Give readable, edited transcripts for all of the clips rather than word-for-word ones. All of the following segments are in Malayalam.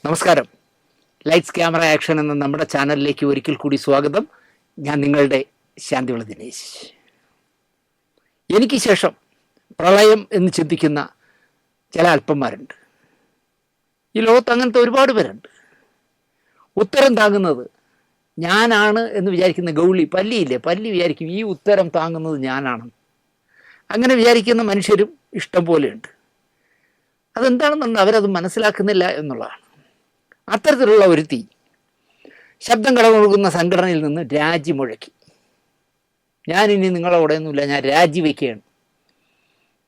നമസ്കാരം. ലൈറ്റ്സ് ക്യാമറ ആക്ഷൻ എന്ന നമ്മുടെ ചാനലിലേക്ക് ഒരിക്കൽ കൂടി സ്വാഗതം. ഞാൻ നിങ്ങളുടെ ശാന്തിവിള ദിനേശ്. എനിക്ക് ശേഷം പ്രളയം എന്ന് ചിന്തിക്കുന്ന ചില അല്പന്മാരുണ്ട്. ഈ ലോകത്ത് അങ്ങനത്തെ ഒരുപാട് പേരുണ്ട്. ഉത്തരം താങ്ങുന്നത് ഞാനാണ് എന്ന് വിചാരിക്കുന്ന ഗൗളി പല്ലിയില്ലേ, പല്ലി വിചാരിക്കും ഈ ഉത്തരം താങ്ങുന്നത് ഞാനാണ്. അങ്ങനെ വിചാരിക്കുന്ന മനുഷ്യരും ഇഷ്ടം പോലെയുണ്ട്. അതെന്താണെന്നുണ്ട് അവരത് മനസ്സിലാക്കുന്നില്ല എന്നുള്ളതാണ്. അത്തരത്തിലുള്ള ഒരുത്തി ശബ്ദം കടമൊഴുകുന്ന സംഘടനയിൽ നിന്ന് രാജി മുഴക്കി. ഞാനിനി നിങ്ങളോടെയൊന്നുമില്ല, ഞാൻ രാജിവെക്കുകയാണ്.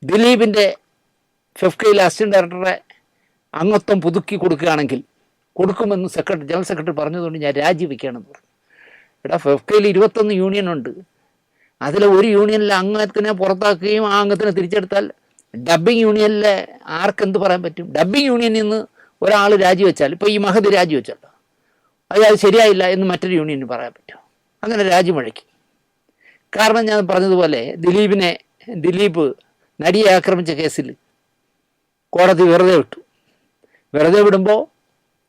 ദിലീപിൻ്റെ ഫെഫ്കയിലെ അസിസ്റ്റന്റ് ഡയറക്ടറെ അംഗത്വം പുതുക്കി കൊടുക്കുകയാണെങ്കിൽ കൊടുക്കുമെന്ന് ജനറൽ സെക്രട്ടറി പറഞ്ഞതുകൊണ്ട് ഞാൻ രാജിവെക്കുകയാണെന്ന് പറഞ്ഞു. ഇവിടെ ഫെഫ്കയിൽ 21 യൂണിയനുണ്ട്. അതിലെ ഒരു യൂണിയനിലെ അംഗത്തിനെ പുറത്താക്കുകയും ആ അംഗത്തിനെ തിരിച്ചെടുത്താൽ ഡബ്ബിംഗ് യൂണിയനിലെ ആർക്കെന്ത് പറയാൻ പറ്റും? ഡബ്ബിംഗ് യൂണിയനിൽ നിന്ന് ഒരാൾ രാജിവെച്ചാൽ, ഇപ്പോൾ ഈ മഹതി രാജിവെച്ചല്ലോ, അത് ശരിയായില്ല എന്ന് മറ്റൊരു യൂണിയന് പറയാൻ പറ്റും. അങ്ങനെ രാജി മുഴക്കി. കാരണം ഞാൻ പറഞ്ഞതുപോലെ ദിലീപ് നടിയെ ആക്രമിച്ച കേസിൽ കോടതി വെറുതെ വിട്ടു. വെറുതെ വിടുമ്പോൾ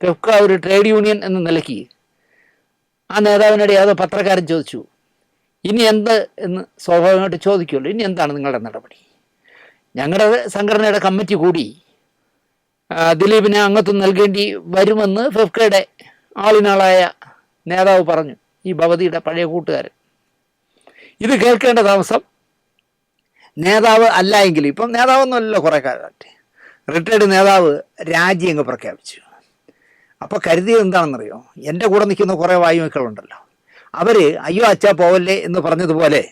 ഫെഫ്ക ഒരു ട്രേഡ് യൂണിയൻ എന്ന നിലയ്ക്ക് ആ നേതാവിനിടെ ഏതോ പത്രക്കാരൻ ചോദിച്ചു, ഇനി എന്ത് എന്ന് സ്വാഭാവികമായിട്ട് ചോദിക്കുമല്ലോ, ഇനി എന്താണ് നിങ്ങളുടെ നടപടി? ഞങ്ങളുടെ സംഘടനയുടെ കമ്മിറ്റി കൂടി ദിലീപിന് അംഗത്വം നൽകേണ്ടി വരുമെന്ന് ഫെഫ്കയുടെ ആളിനാളായ നേതാവ് പറഞ്ഞു. ഈ ഭവതിയുടെ പഴയ കൂട്ടുകാരൻ. ഇത് കേൾക്കേണ്ട താമസം നേതാവ് അല്ല എങ്കിൽ, ഇപ്പം നേതാവൊന്നുമല്ലോ കുറേ കാലമായിട്ട്, റിട്ടയർഡ് നേതാവ് രാജി അങ്ങ് പ്രഖ്യാപിച്ചു. അപ്പോൾ കരുതിയത് എന്താണെന്നറിയോ? എൻ്റെ കൂടെ നിൽക്കുന്ന കുറേ വായുമക്കളുണ്ടല്ലോ, അവർ അയ്യോ അച്ഛാ പോവല്ലേ എന്ന് പറഞ്ഞതുപോലെ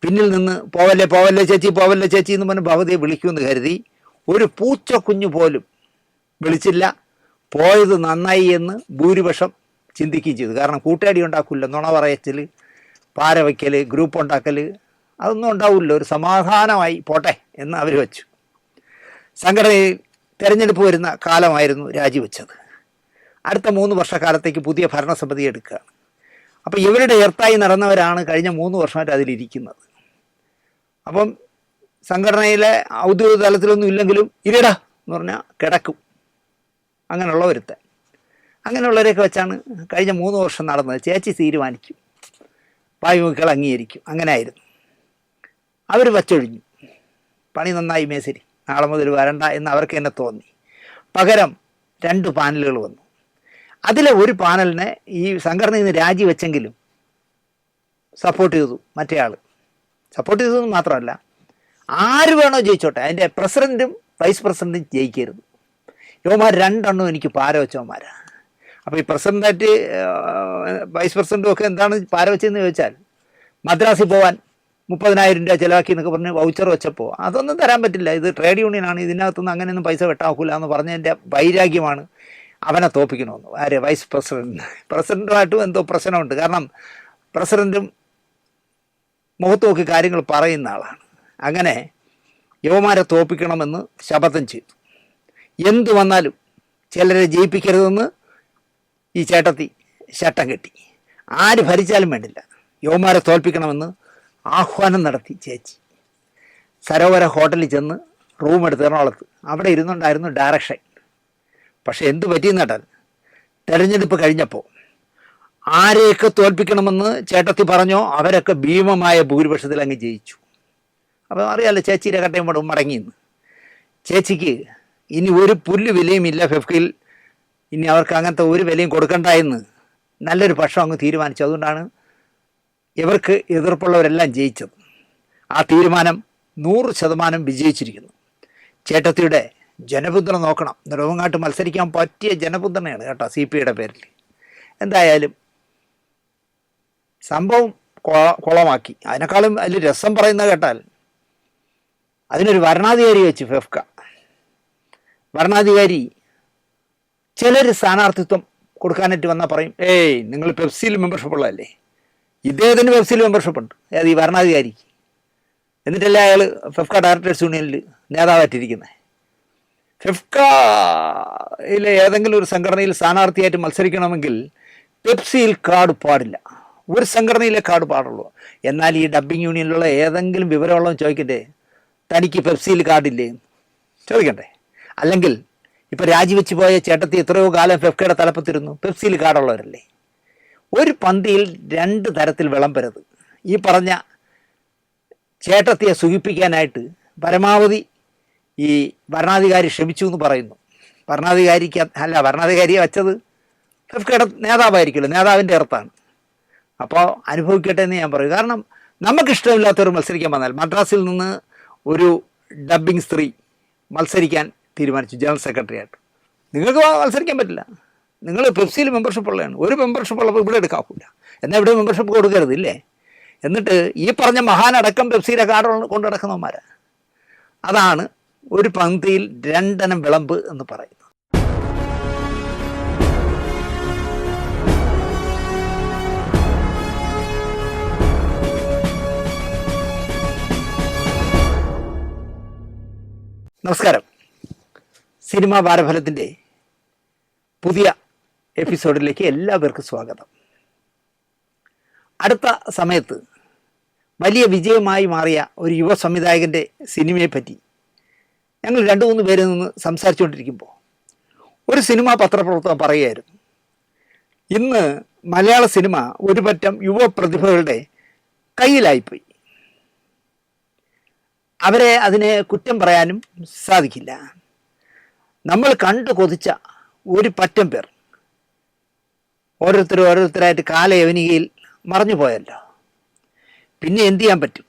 പിന്നിൽ നിന്ന് പോവല്ലേ പോവല്ലേ ചേച്ചി പോവല്ലേ ചേച്ചി എന്ന് പറഞ്ഞ് ഭവതിയെ വിളിക്കുമെന്ന് കരുതി ഒരു പൂച്ച കുഞ്ഞു പോലും വിളിച്ചില്ല. പോയത് നന്നായി എന്ന് ഭൂരിപക്ഷം ചിന്തിക്കുകയും ചെയ്തു. കാരണം കൂട്ടുകാരി ഉണ്ടാക്കില്ല, നുണ പറയച്ചൽ, പാര വയ്ക്കൽ, ഗ്രൂപ്പ് ഉണ്ടാക്കൽ, അതൊന്നും ഉണ്ടാവില്ല. ഒരു സമാധാനമായി പോട്ടെ എന്ന് അവർ വെച്ചു. സംഘടനയിൽ തിരഞ്ഞെടുപ്പ് വരുന്ന കാലമായിരുന്നു രാജിവെച്ചത്. അടുത്ത 3 വർഷക്കാലത്തേക്ക് പുതിയ ഭരണസമിതി എടുക്കുകയാണ്. അപ്പോൾ ഇവരുടെ എർത്തായി നടന്നവരാണ് കഴിഞ്ഞ 3 വർഷമായിട്ട് അതിലിരിക്കുന്നത്. അപ്പം സംഘടനയിലെ ഔദ്യോഗിക തലത്തിലൊന്നും ഇല്ലെങ്കിലും ഇരടാ എന്ന് പറഞ്ഞാൽ കിടക്കും. അങ്ങനെയുള്ള ഒരുത്തൻ. അങ്ങനെയുള്ളവരെയൊക്കെ വെച്ചാണ് കഴിഞ്ഞ 3 വർഷം നടന്നത്. ചേച്ചി തീരുമാനിക്കും, വായുമക്കൾ അംഗീകരിക്കും. അങ്ങനെ ആയിരുന്നു. അവർ വച്ചൊഴിഞ്ഞു. പണി നന്നായി മേശരി, നാളെ മുതൽ വരണ്ട എന്ന് അവർക്ക് തന്നെ തോന്നി. പകരം 2 പാനലുകൾ വന്നു. അതിലെ ഒരു പാനലിനെ ഈ സംഘടനയിൽ നിന്ന് രാജിവെച്ചെങ്കിലും സപ്പോർട്ട് ചെയ്തു. മറ്റേ ആൾ സപ്പോർട്ട് ചെയ്തതെന്ന് മാത്രമല്ല, ആര് വേണോ ജയിച്ചോട്ടെ, അതിൻ്റെ പ്രസിഡൻറ്റും വൈസ് പ്രസിഡൻറ്റും ജയിക്കരുത്. യുവമാർ 2 എണ്ണം എനിക്ക് പാര വെച്ചവന്മാരാണ്. അപ്പോൾ ഈ പ്രസിഡൻ്റായിട്ട് വൈസ് പ്രസിഡൻറ്റും ഒക്കെ എന്താണ് പാര വെച്ചതെന്ന് ചോദിച്ചാൽ, മദ്രാസിൽ പോകാൻ 30,000 രൂപ ചിലവാക്കി എന്നൊക്കെ പറഞ്ഞ് വൗച്ചർ വെച്ചപ്പോൾ അതൊന്നും തരാൻ പറ്റില്ല, ഇത് ട്രേഡ് യൂണിയനാണ്, ഇതിനകത്തുനിന്ന് അങ്ങനെയൊന്നും പൈസ വെട്ടാക്കൂല എന്ന് പറഞ്ഞതിൻ്റെ വൈരാഗ്യമാണ് അവനെ തോൽപ്പിക്കണമെന്ന്. ആര്? വൈസ് പ്രസിഡൻറ്റുമായിട്ടും എന്തോ പ്രശ്നമുണ്ട്. കാരണം പ്രസിഡൻറ്റും മുഖത്ത് നോക്കി കാര്യങ്ങൾ പറയുന്ന ആളാണ്. അങ്ങനെ യുവമാരെ തോൽപ്പിക്കണമെന്ന് ശപഥം ചെയ്തു. എന്തു വന്നാലും ചിലരെ ജയിപ്പിക്കരുതെന്ന് ഈ ചേട്ടത്തി ശട്ടം കെട്ടി. ആര് ഭരിച്ചാലും വേണ്ടില്ല, യുവമാരെ തോൽപ്പിക്കണമെന്ന് ആഹ്വാനം നടത്തി ചേച്ചി. സരോവര ഹോട്ടലിൽ ചെന്ന് റൂം എടുത്ത് എറണാകുളത്ത് അവിടെ ഇരുന്നുണ്ടായിരുന്നു ഡയറക്ഷൻ. പക്ഷെ എന്തു പറ്റിയെന്ന് കേട്ടാൽ, തെരഞ്ഞെടുപ്പ് കഴിഞ്ഞപ്പോൾ ആരെയൊക്കെ തോൽപ്പിക്കണമെന്ന് ചേട്ടത്തി പറഞ്ഞോ അവരൊക്കെ ഭീമമായ ഭൂരിപക്ഷത്തിൽ അങ്ങ് ജയിച്ചു. അപ്പോൾ അറിയാമല്ലോ ചേച്ചിയുടെ കട്ടയും പടവും മടങ്ങിയെന്ന്. ചേച്ചിക്ക് ഇനി ഒരു പുല്ല് വിലയും ഇല്ല ഫെഫ്കയിൽ, ഇനി അവർക്ക് അങ്ങനത്തെ ഒരു വിലയും കൊടുക്കണ്ട എന്ന് നല്ലൊരു പക്ഷം അങ്ങ് തീരുമാനിച്ചു. അതുകൊണ്ടാണ് ഇവർക്ക് എതിർപ്പുള്ളവരെല്ലാം ജയിച്ചത്. ആ തീരുമാനം 100% വിജയിച്ചിരിക്കുന്നു. ചേട്ടത്തിയുടെ ജനപിന്തുണ നോക്കണം. നെടുമങ്ങാട്ട് മത്സരിക്കാൻ പറ്റിയ ജനപിന്തുണയാണ് കേട്ടോ CPIയുടെ പേരിൽ. എന്തായാലും സംഭവം കുളമാക്കി. അതിനേക്കാളും അതിൽ രസം പറയുന്നത് കേട്ടാൽ, അതിനൊരു വരണാധികാരി വെച്ച് ഫെഫ്ക. വരണാധികാരി ചിലർ സ്ഥാനാർത്ഥിത്വം കൊടുക്കാനായിട്ട് വന്നാൽ പറയും, ഏയ് നിങ്ങൾ പെപ്സിയിൽ മെമ്പർഷിപ്പ് ഉള്ളതല്ലേ, ഇദ്ദേഹത്തിന് പെപ്സിയിൽ മെമ്പർഷിപ്പ് ഉണ്ട്, അത് ഈ വരണാധികാരിക്ക്. എന്നിട്ടല്ലേ അയാൾ ഫെഫ്ക ഡയറക്ടേഴ്സ് യൂണിയനിൽ നേതാവായിട്ടിരിക്കുന്നത്. ഫെഫ്കയിലെ ഏതെങ്കിലും ഒരു സംഘടനയിൽ സ്ഥാനാർത്ഥിയായിട്ട് മത്സരിക്കണമെങ്കിൽ പെപ്സിയിൽ കാർഡ് പാടില്ല, ഒരു സംഘടനയിലെ കാർഡ് പാടുള്ളൂ. എന്നാൽ ഈ ഡബ്ബിംഗ് യൂണിയനിലുള്ള ഏതെങ്കിലും വിവരമുള്ളവൻ ചോദിക്കട്ടെ, തനിക്ക് പെപ്സിയിൽ കാർഡില്ലേ ചോദിക്കണ്ടേ? അല്ലെങ്കിൽ ഇപ്പം രാജിവെച്ച് പോയ ചേട്ടത്തി എത്രയോ കാലം ഫെഫ്കയുടെ തലപ്പത്തിരുന്നു, പെപ്സിയിൽ കാർഡുള്ളവരല്ലേ. ഒരു പന്തിയിൽ 2 തരത്തിൽ വിളമ്പരുത്. ഈ പറഞ്ഞ ചേട്ടത്തിയെ സുഖിപ്പിക്കാനായിട്ട് പരമാവധി ഈ ഭരണാധികാരി ശ്രമിച്ചു എന്ന് പറയുന്നു. ഭരണാധികാരിയെ വെച്ചത് ഫെഫ്കയുടെ നേതാവായിരിക്കുമല്ലോ, നേതാവിൻ്റെ അർത്ഥാണ്. അപ്പോൾ അനുഭവിക്കട്ടെ എന്ന് ഞാൻ പറയും. കാരണം നമുക്കിഷ്ടമില്ലാത്തവർ മത്സരിക്കാൻ വന്നാൽ, മദ്രാസിൽ നിന്ന് ഒരു ഡബ്ബിംഗ് സ്ത്രീ മത്സരിക്കാൻ തീരുമാനിച്ചു ജനറൽ സെക്രട്ടറി ആയിട്ട്. നിങ്ങൾക്ക് മത്സരിക്കാൻ പറ്റില്ല, നിങ്ങൾ പെപ്സിയിൽ മെമ്പർഷിപ്പ് ഉള്ളതാണ്, ഒരു മെമ്പർഷിപ്പ് ഉള്ളപ്പോൾ ഇവിടെ എടുക്കാവില്ല, എന്നാൽ ഇവിടെ മെമ്പർഷിപ്പ് കൊടുക്കരുത് ഇല്ലേ. എന്നിട്ട് ഈ പറഞ്ഞ മഹാനടക്കം പെപ്സിയുടെ കാർഡ് കൊണ്ട് നടക്കുന്നവന്മാരാ. അതാണ് ഒരു പന്തിയിൽ 2 എണ്ണം വിളമ്പ് എന്ന് പറയുന്നത്. നമസ്കാരം. സിനിമാ വാരഫലത്തിൻ്റെ പുതിയ എപ്പിസോഡിലേക്ക് എല്ലാവർക്കും സ്വാഗതം. അടുത്ത സമയത്ത് വലിയ വിജയമായി മാറിയ ഒരു യുവ സംവിധായകൻ്റെ സിനിമയെപ്പറ്റി ഞങ്ങൾ 2-3 പേരിൽ നിന്ന് സംസാരിച്ചുകൊണ്ടിരിക്കുമ്പോൾ ഒരു സിനിമാ പത്രപ്രവർത്തകൻ പറയുകയായിരുന്നു, ഇന്ന് മലയാള സിനിമ ഒരു പറ്റം യുവ പ്രതിഭകളുടെ കയ്യിലായിപ്പോയി. അവരെ അതിനെ കുറ്റം പറയാനും സാധിക്കില്ല. നമ്മൾ കണ്ടു കൊതിച്ച ഒരു പറ്റം പേർ ഓരോരുത്തരായിട്ട് കാലയവനികയിൽ മറഞ്ഞു പോയല്ലോ. പിന്നെ എന്തു ചെയ്യാൻ പറ്റും?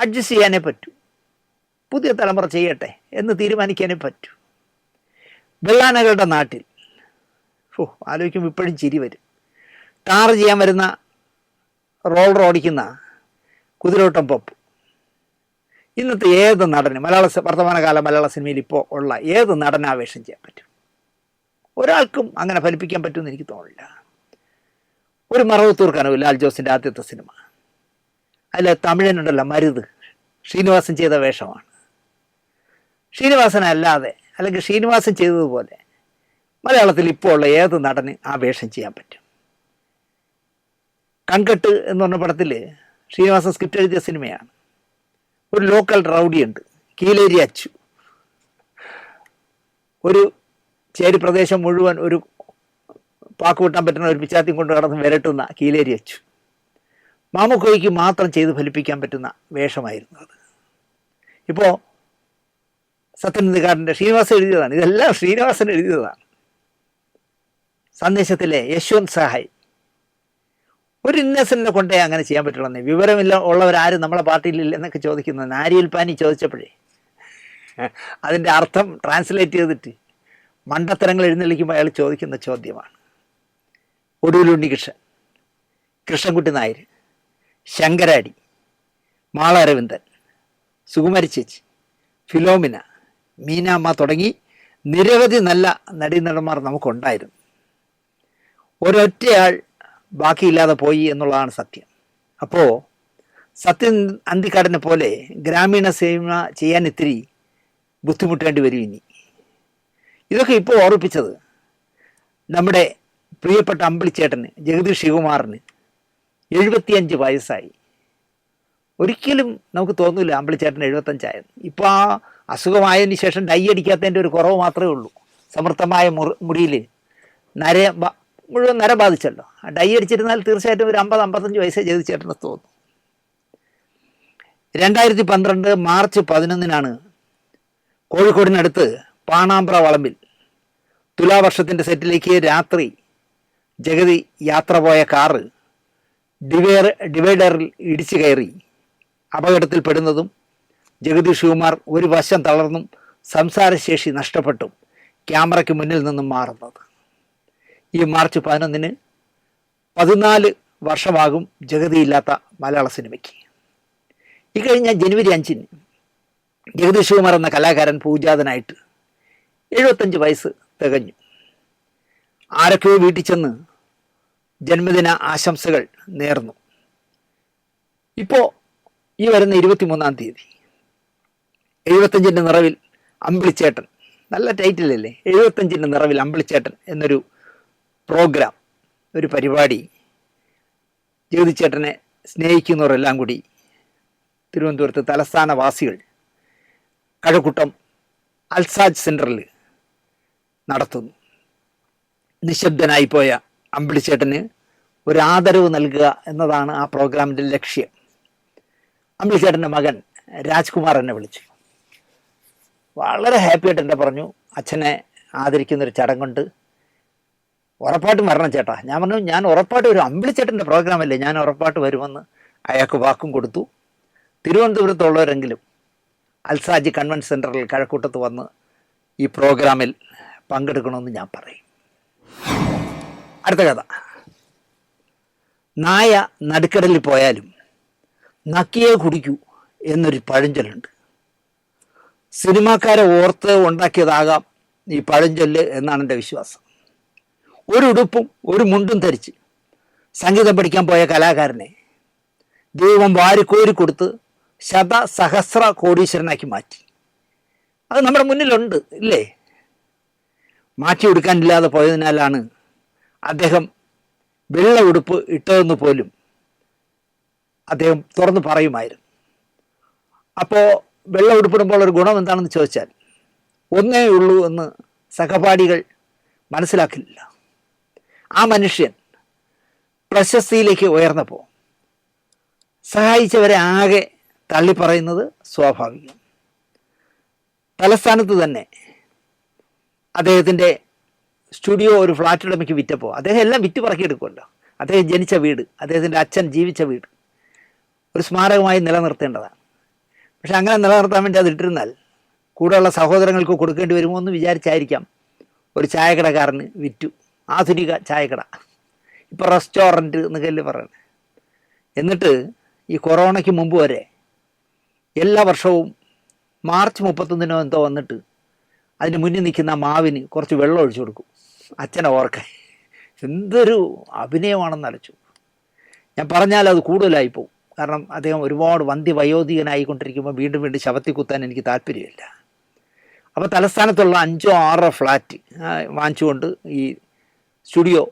അഡ്ജസ്റ്റ് ചെയ്യാനേ പറ്റൂ. പുതിയ തലമുറ ചെയ്യട്ടെ എന്ന് തീരുമാനിക്കാനേ പറ്റൂ. വെള്ളാനകളുടെ നാട്ടിൽ ആലോചിക്കുമ്പോൾ ഇപ്പോഴും ചിരി വരും. ടാർ ചെയ്യാൻ വരുന്ന റോളർ ഓടിക്കുന്ന കുതിരോട്ടം പപ്പ് ഇന്നത്തെ ഏത് നടന് വർത്തമാനകാല മലയാള സിനിമയിൽ ഇപ്പോൾ ഉള്ള ഏത് നടനാവേശം ചെയ്യാൻ പറ്റും? ഒരാൾക്കും അങ്ങനെ ഫലിപ്പിക്കാൻ പറ്റുമെന്ന് എനിക്ക് തോന്നില്ല. ഒരു മറവത്തൂർ കനവ്, ലാൽ ജോസിൻ്റെ ആദ്യത്തെ സിനിമ, അതിൽ തമിഴനുണ്ടല്ലോ മരുത്, ശ്രീനിവാസൻ ചെയ്ത വേഷമാണ്. ശ്രീനിവാസനല്ലാതെ അല്ലെങ്കിൽ ശ്രീനിവാസൻ ചെയ്തതുപോലെ മലയാളത്തിൽ ഇപ്പോൾ ഉള്ള ഏത് നടന് ആ വേഷം ചെയ്യാൻ പറ്റും? കൺകെട്ട് എന്ന് പറഞ്ഞ പടത്തിൽ ശ്രീനിവാസൻ സ്ക്രിപ്റ്റ് എഴുതിയ സിനിമയാണ്. ഒരു ലോക്കൽ റൗഡിയുണ്ട്, കീലേരി അച്ചു. ഒരു ചേരി പ്രദേശം മുഴുവൻ ഒരു പാക്ക് വിട്ടാൻ പറ്റുന്ന ഒരു പിച്ചാത്തിയും കൊണ്ട് കടന്ന് വിരട്ടുന്ന കീലേരി അച്ചു. മാമുക്കോയ്ക്ക് മാത്രം ചെയ്ത് ഫലിപ്പിക്കാൻ പറ്റുന്ന വേഷമായിരുന്നു അത്. ഇപ്പോൾ സത്യനന്ദിക്കാരൻ്റെ ശ്രീനിവാസൻ എഴുതിയതാണ്, ഇതെല്ലാം ശ്രീനിവാസൻ എഴുതിയതാണ്. സന്ദേശത്തിലെ യശ്വന്ത് സഹായ്, ഒരു ഇന്നസെന്റിനെ കൊണ്ടേ അങ്ങനെ ചെയ്യാൻ പറ്റുള്ളൂ. വിവരമില്ല ഉള്ളവരാരും നമ്മളെ പാർട്ടിയിലില്ല എന്നൊക്കെ ചോദിക്കുന്നത് നാരിയൽ പാനി ചോദിച്ചപ്പോഴേ അതിൻ്റെ അർത്ഥം ട്രാൻസ്ലേറ്റ് ചെയ്തിട്ട് മണ്ടത്തരങ്ങൾ എഴുന്നള്ളിക്കുമ്പോൾ അയാൾ ചോദിക്കുന്ന ചോദ്യമാണ്. ഒടുവിൽ ഉണ്ണികൃഷ്ണൻ, കൃഷ്ണൻകുട്ടി നായർ, ശങ്കരാടി, മാള അരവിന്ദൻ, സുകുമാരി ചേച്ചി, ഫിലോമിന, മീനാമ്മ തുടങ്ങി നിരവധി നല്ല നടീനടന്മാർ നമുക്കുണ്ടായിരുന്നു. ഒരൊറ്റയാൾ ബാക്കിയില്ലാതെ പോയി എന്നുള്ളതാണ് സത്യം. അപ്പോൾ സത്യൻ അന്തിക്കാടിനെ പോലെ ഗ്രാമീണ സിനിമ ചെയ്യാൻ ഇത്തിരി ബുദ്ധിമുട്ടേണ്ടി വരും ഇനി. ഇതൊക്കെ ഇപ്പോൾ ഓർപ്പിച്ചത് നമ്മുടെ പ്രിയപ്പെട്ട അമ്പിളിച്ചേട്ടന്, ജഗദീഷ് ശിവകുമാറിന് 75 വയസ്സായി. ഒരിക്കലും നമുക്ക് തോന്നില്ല അമ്പിളിച്ചേട്ടന് 75 ഇപ്പോൾ ആ അസുഖമായതിന് ശേഷം ഡൈ അടിക്കാത്തതിൻ്റെ ഒരു കുറവ് മാത്രമേ ഉള്ളൂ. സമൃദ്ധമായ മുടിയിൽ മുഴുവൻ നര ബാധിച്ചല്ലോ. ഡൈ അടിച്ചിരുന്നാൽ തീർച്ചയായിട്ടും ഒരു 50-55 വയസ്സേ ജഗദീഷേട്ടന് തോന്നും. 2012 മാർച്ച് 11 കോഴിക്കോടിനടുത്ത് പാണാമ്പ്ര വളമ്പിൽ തുലാവർഷത്തിൻ്റെ സെറ്റിലേക്ക് രാത്രി ജഗതി യാത്ര പോയ കാറ് ഡിവൈഡറിൽ ഇടിച്ചു കയറി അപകടത്തിൽപ്പെടുന്നതും ജഗദീഷ് ശിവകുമാർ ഒരു വശം തളർന്നും സംസാരശേഷി നഷ്ടപ്പെട്ടും ക്യാമറയ്ക്ക് മുന്നിൽ നിന്നും മാറുന്നത്. ഈ മാർച്ച് 11 14 വർഷമാകും ജഗതിയില്ലാത്ത മലയാള സിനിമയ്ക്ക്. ഈ കഴിഞ്ഞ ജനുവരി 5 ജഗദീഷ് ശിവകുമാർ എന്ന കലാകാരൻ പൂജാതനായിട്ട് 75 വയസ്സ് തികഞ്ഞു. ആരൊക്കെയോ വീട്ടിൽ ചെന്ന് ജന്മദിന ആശംസകൾ നേർന്നു. ഇപ്പോൾ ഈ വരുന്ന 23-ാം തീയതി 75ൻ്റെ നിറവിൽ അമ്പിളിച്ചേട്ടൻ, നല്ല ടൈറ്റിലല്ലേ, 75ൻ്റെ നിറവിൽ അമ്പിളിച്ചേട്ടൻ എന്നൊരു പ്രോഗ്രാം, ഒരു പരിപാടി ജഗതിച്ചേട്ടനെ സ്നേഹിക്കുന്നവരെല്ലാം കൂടി തിരുവനന്തപുരത്ത് തലസ്ഥാനവാസികൾ കഴക്കൂട്ടം അൽസാജ് സെൻറ്ററിൽ നടത്തുന്നു. നിശബ്ദനായിപ്പോയ അമ്പിളിച്ചേട്ടന് ഒരു ആദരവ് നൽകുക എന്നതാണ് ആ പ്രോഗ്രാമിൻ്റെ ലക്ഷ്യം. അമ്പിളിച്ചേട്ടൻ്റെ മകൻ രാജ്കുമാർ എന്നെ വിളിച്ചു. വളരെ ഹാപ്പിയായിട്ട് എന്നെ പറഞ്ഞു, അച്ഛനെ ആദരിക്കുന്നൊരു ചടങ്ങുണ്ട്, ഉറപ്പായിട്ടും വരണം ചേട്ടാ. ഞാൻ പറഞ്ഞു, ഞാൻ ഉറപ്പായിട്ട് ഒരു അമ്പിളിച്ചേട്ടൻ്റെ പ്രോഗ്രാമല്ലേ, ഞാൻ ഉറപ്പായിട്ട് വരുമെന്ന് അയാൾക്ക് വാക്കും കൊടുത്തു. തിരുവനന്തപുരത്തുള്ളവരെങ്കിലും അൽസാജി കൺവെൻഷൻ സെൻറ്ററിൽ കഴക്കൂട്ടത്ത് വന്ന് ഈ പ്രോഗ്രാമിൽ പങ്കെടുക്കണമെന്ന് ഞാൻ പറയും. അടുത്ത കഥ. നായ നടുക്കടലിൽ പോയാലും നക്കിയേ കുടിക്കൂ എന്നൊരു പഴഞ്ചൊല്ലുണ്ട്. സിനിമാക്കാരെ ഓർത്ത് ഉണ്ടാക്കിയതാകാം ഈ പഴഞ്ചൊല്ല് എന്നാണ് എൻ്റെ വിശ്വാസം. ഒരു ഉടുപ്പും ഒരു മുണ്ടും ധരിച്ച് സംഗീതം പഠിക്കാൻ പോയ കലാകാരനെ ദൈവം വാരിക്കോരി കൊടുത്ത് ശതസഹസ്ര കോടീശ്വരനാക്കി മാറ്റി. അത് നമ്മുടെ മുന്നിലുണ്ട് ഇല്ലേ? മാറ്റി കൊടുക്കാനില്ലാതെ പോയതിനാലാണ് അദ്ദേഹം വെള്ള ഉടുപ്പ് ഇട്ടതെന്ന് പോലും അദ്ദേഹം തുറന്ന് പറയുമായിരുന്നു. അപ്പോൾ വെള്ള ഉടുപ്പിടുമ്പോൾ ഒരു ഗുണം എന്താണെന്ന് ചോദിച്ചാൽ ഒന്നേ ഉള്ളൂ എന്ന് സഹപാഠികൾ മനസ്സിലാക്കില്ല. ആ മനുഷ്യൻ പ്രശസ്തിയിലേക്ക് ഉയർന്നപ്പോൾ സഹായിച്ചവരെ ആകെ തള്ളിപ്പറയുന്നത് സ്വാഭാവികം. തലസ്ഥാനത്ത് തന്നെ അദ്ദേഹത്തിൻ്റെ സ്റ്റുഡിയോ ഒരു ഫ്ലാറ്റ് ഉടമയ്ക്ക് വിറ്റപ്പോൾ അദ്ദേഹം എല്ലാം വിറ്റ് പറക്കിയെടുക്കുമല്ലോ. അദ്ദേഹം ജനിച്ച വീട്, അദ്ദേഹത്തിൻ്റെ അച്ഛൻ ജീവിച്ച വീട് ഒരു സ്മാരകമായി നിലനിർത്തേണ്ടതാണ്. പക്ഷെ അങ്ങനെ നിലനിർത്താൻ വേണ്ടി അതിട്ടിരുന്നാൽ കൂടെയുള്ള സഹോദരങ്ങൾക്ക് കൊടുക്കേണ്ടി വരുമോ എന്ന് വിചാരിച്ചായിരിക്കാം ഒരു ചായക്കടക്കാരന് വിറ്റു. ആധുനിക ചായക്കട, ഇപ്പോൾ റെസ്റ്റോറൻറ്റ് എന്നൊക്കെ പറയണേ. എന്നിട്ട് ഈ കൊറോണയ്ക്ക് മുമ്പ് വരെ എല്ലാ വർഷവും മാർച്ച് 31 എന്തോ വന്നിട്ട് അതിന് മുന്നിൽ നിൽക്കുന്ന മാവിന് കുറച്ച് വെള്ളം ഒഴിച്ചു കൊടുക്കും അച്ഛനെ ഓർക്കാൻ. എന്തൊരു അഭിനയമാണെന്ന് അലച്ചു. ഞാൻ പറഞ്ഞാൽ അത് കൂടുതലായിപ്പോവും. കാരണം അദ്ദേഹം ഒരുപാട് വയോധികനായിക്കൊണ്ടിരിക്കുമ്പോൾ വീണ്ടും വീണ്ടും ശവത്തിൽ കുത്താൻ എനിക്ക് താല്പര്യമില്ല. അപ്പോൾ തലസ്ഥാനത്തുള്ള 5 or 6 ഫ്ലാറ്റ് വാങ്ങിച്ചുകൊണ്ട് ഈ സ്റ്റുഡിയോ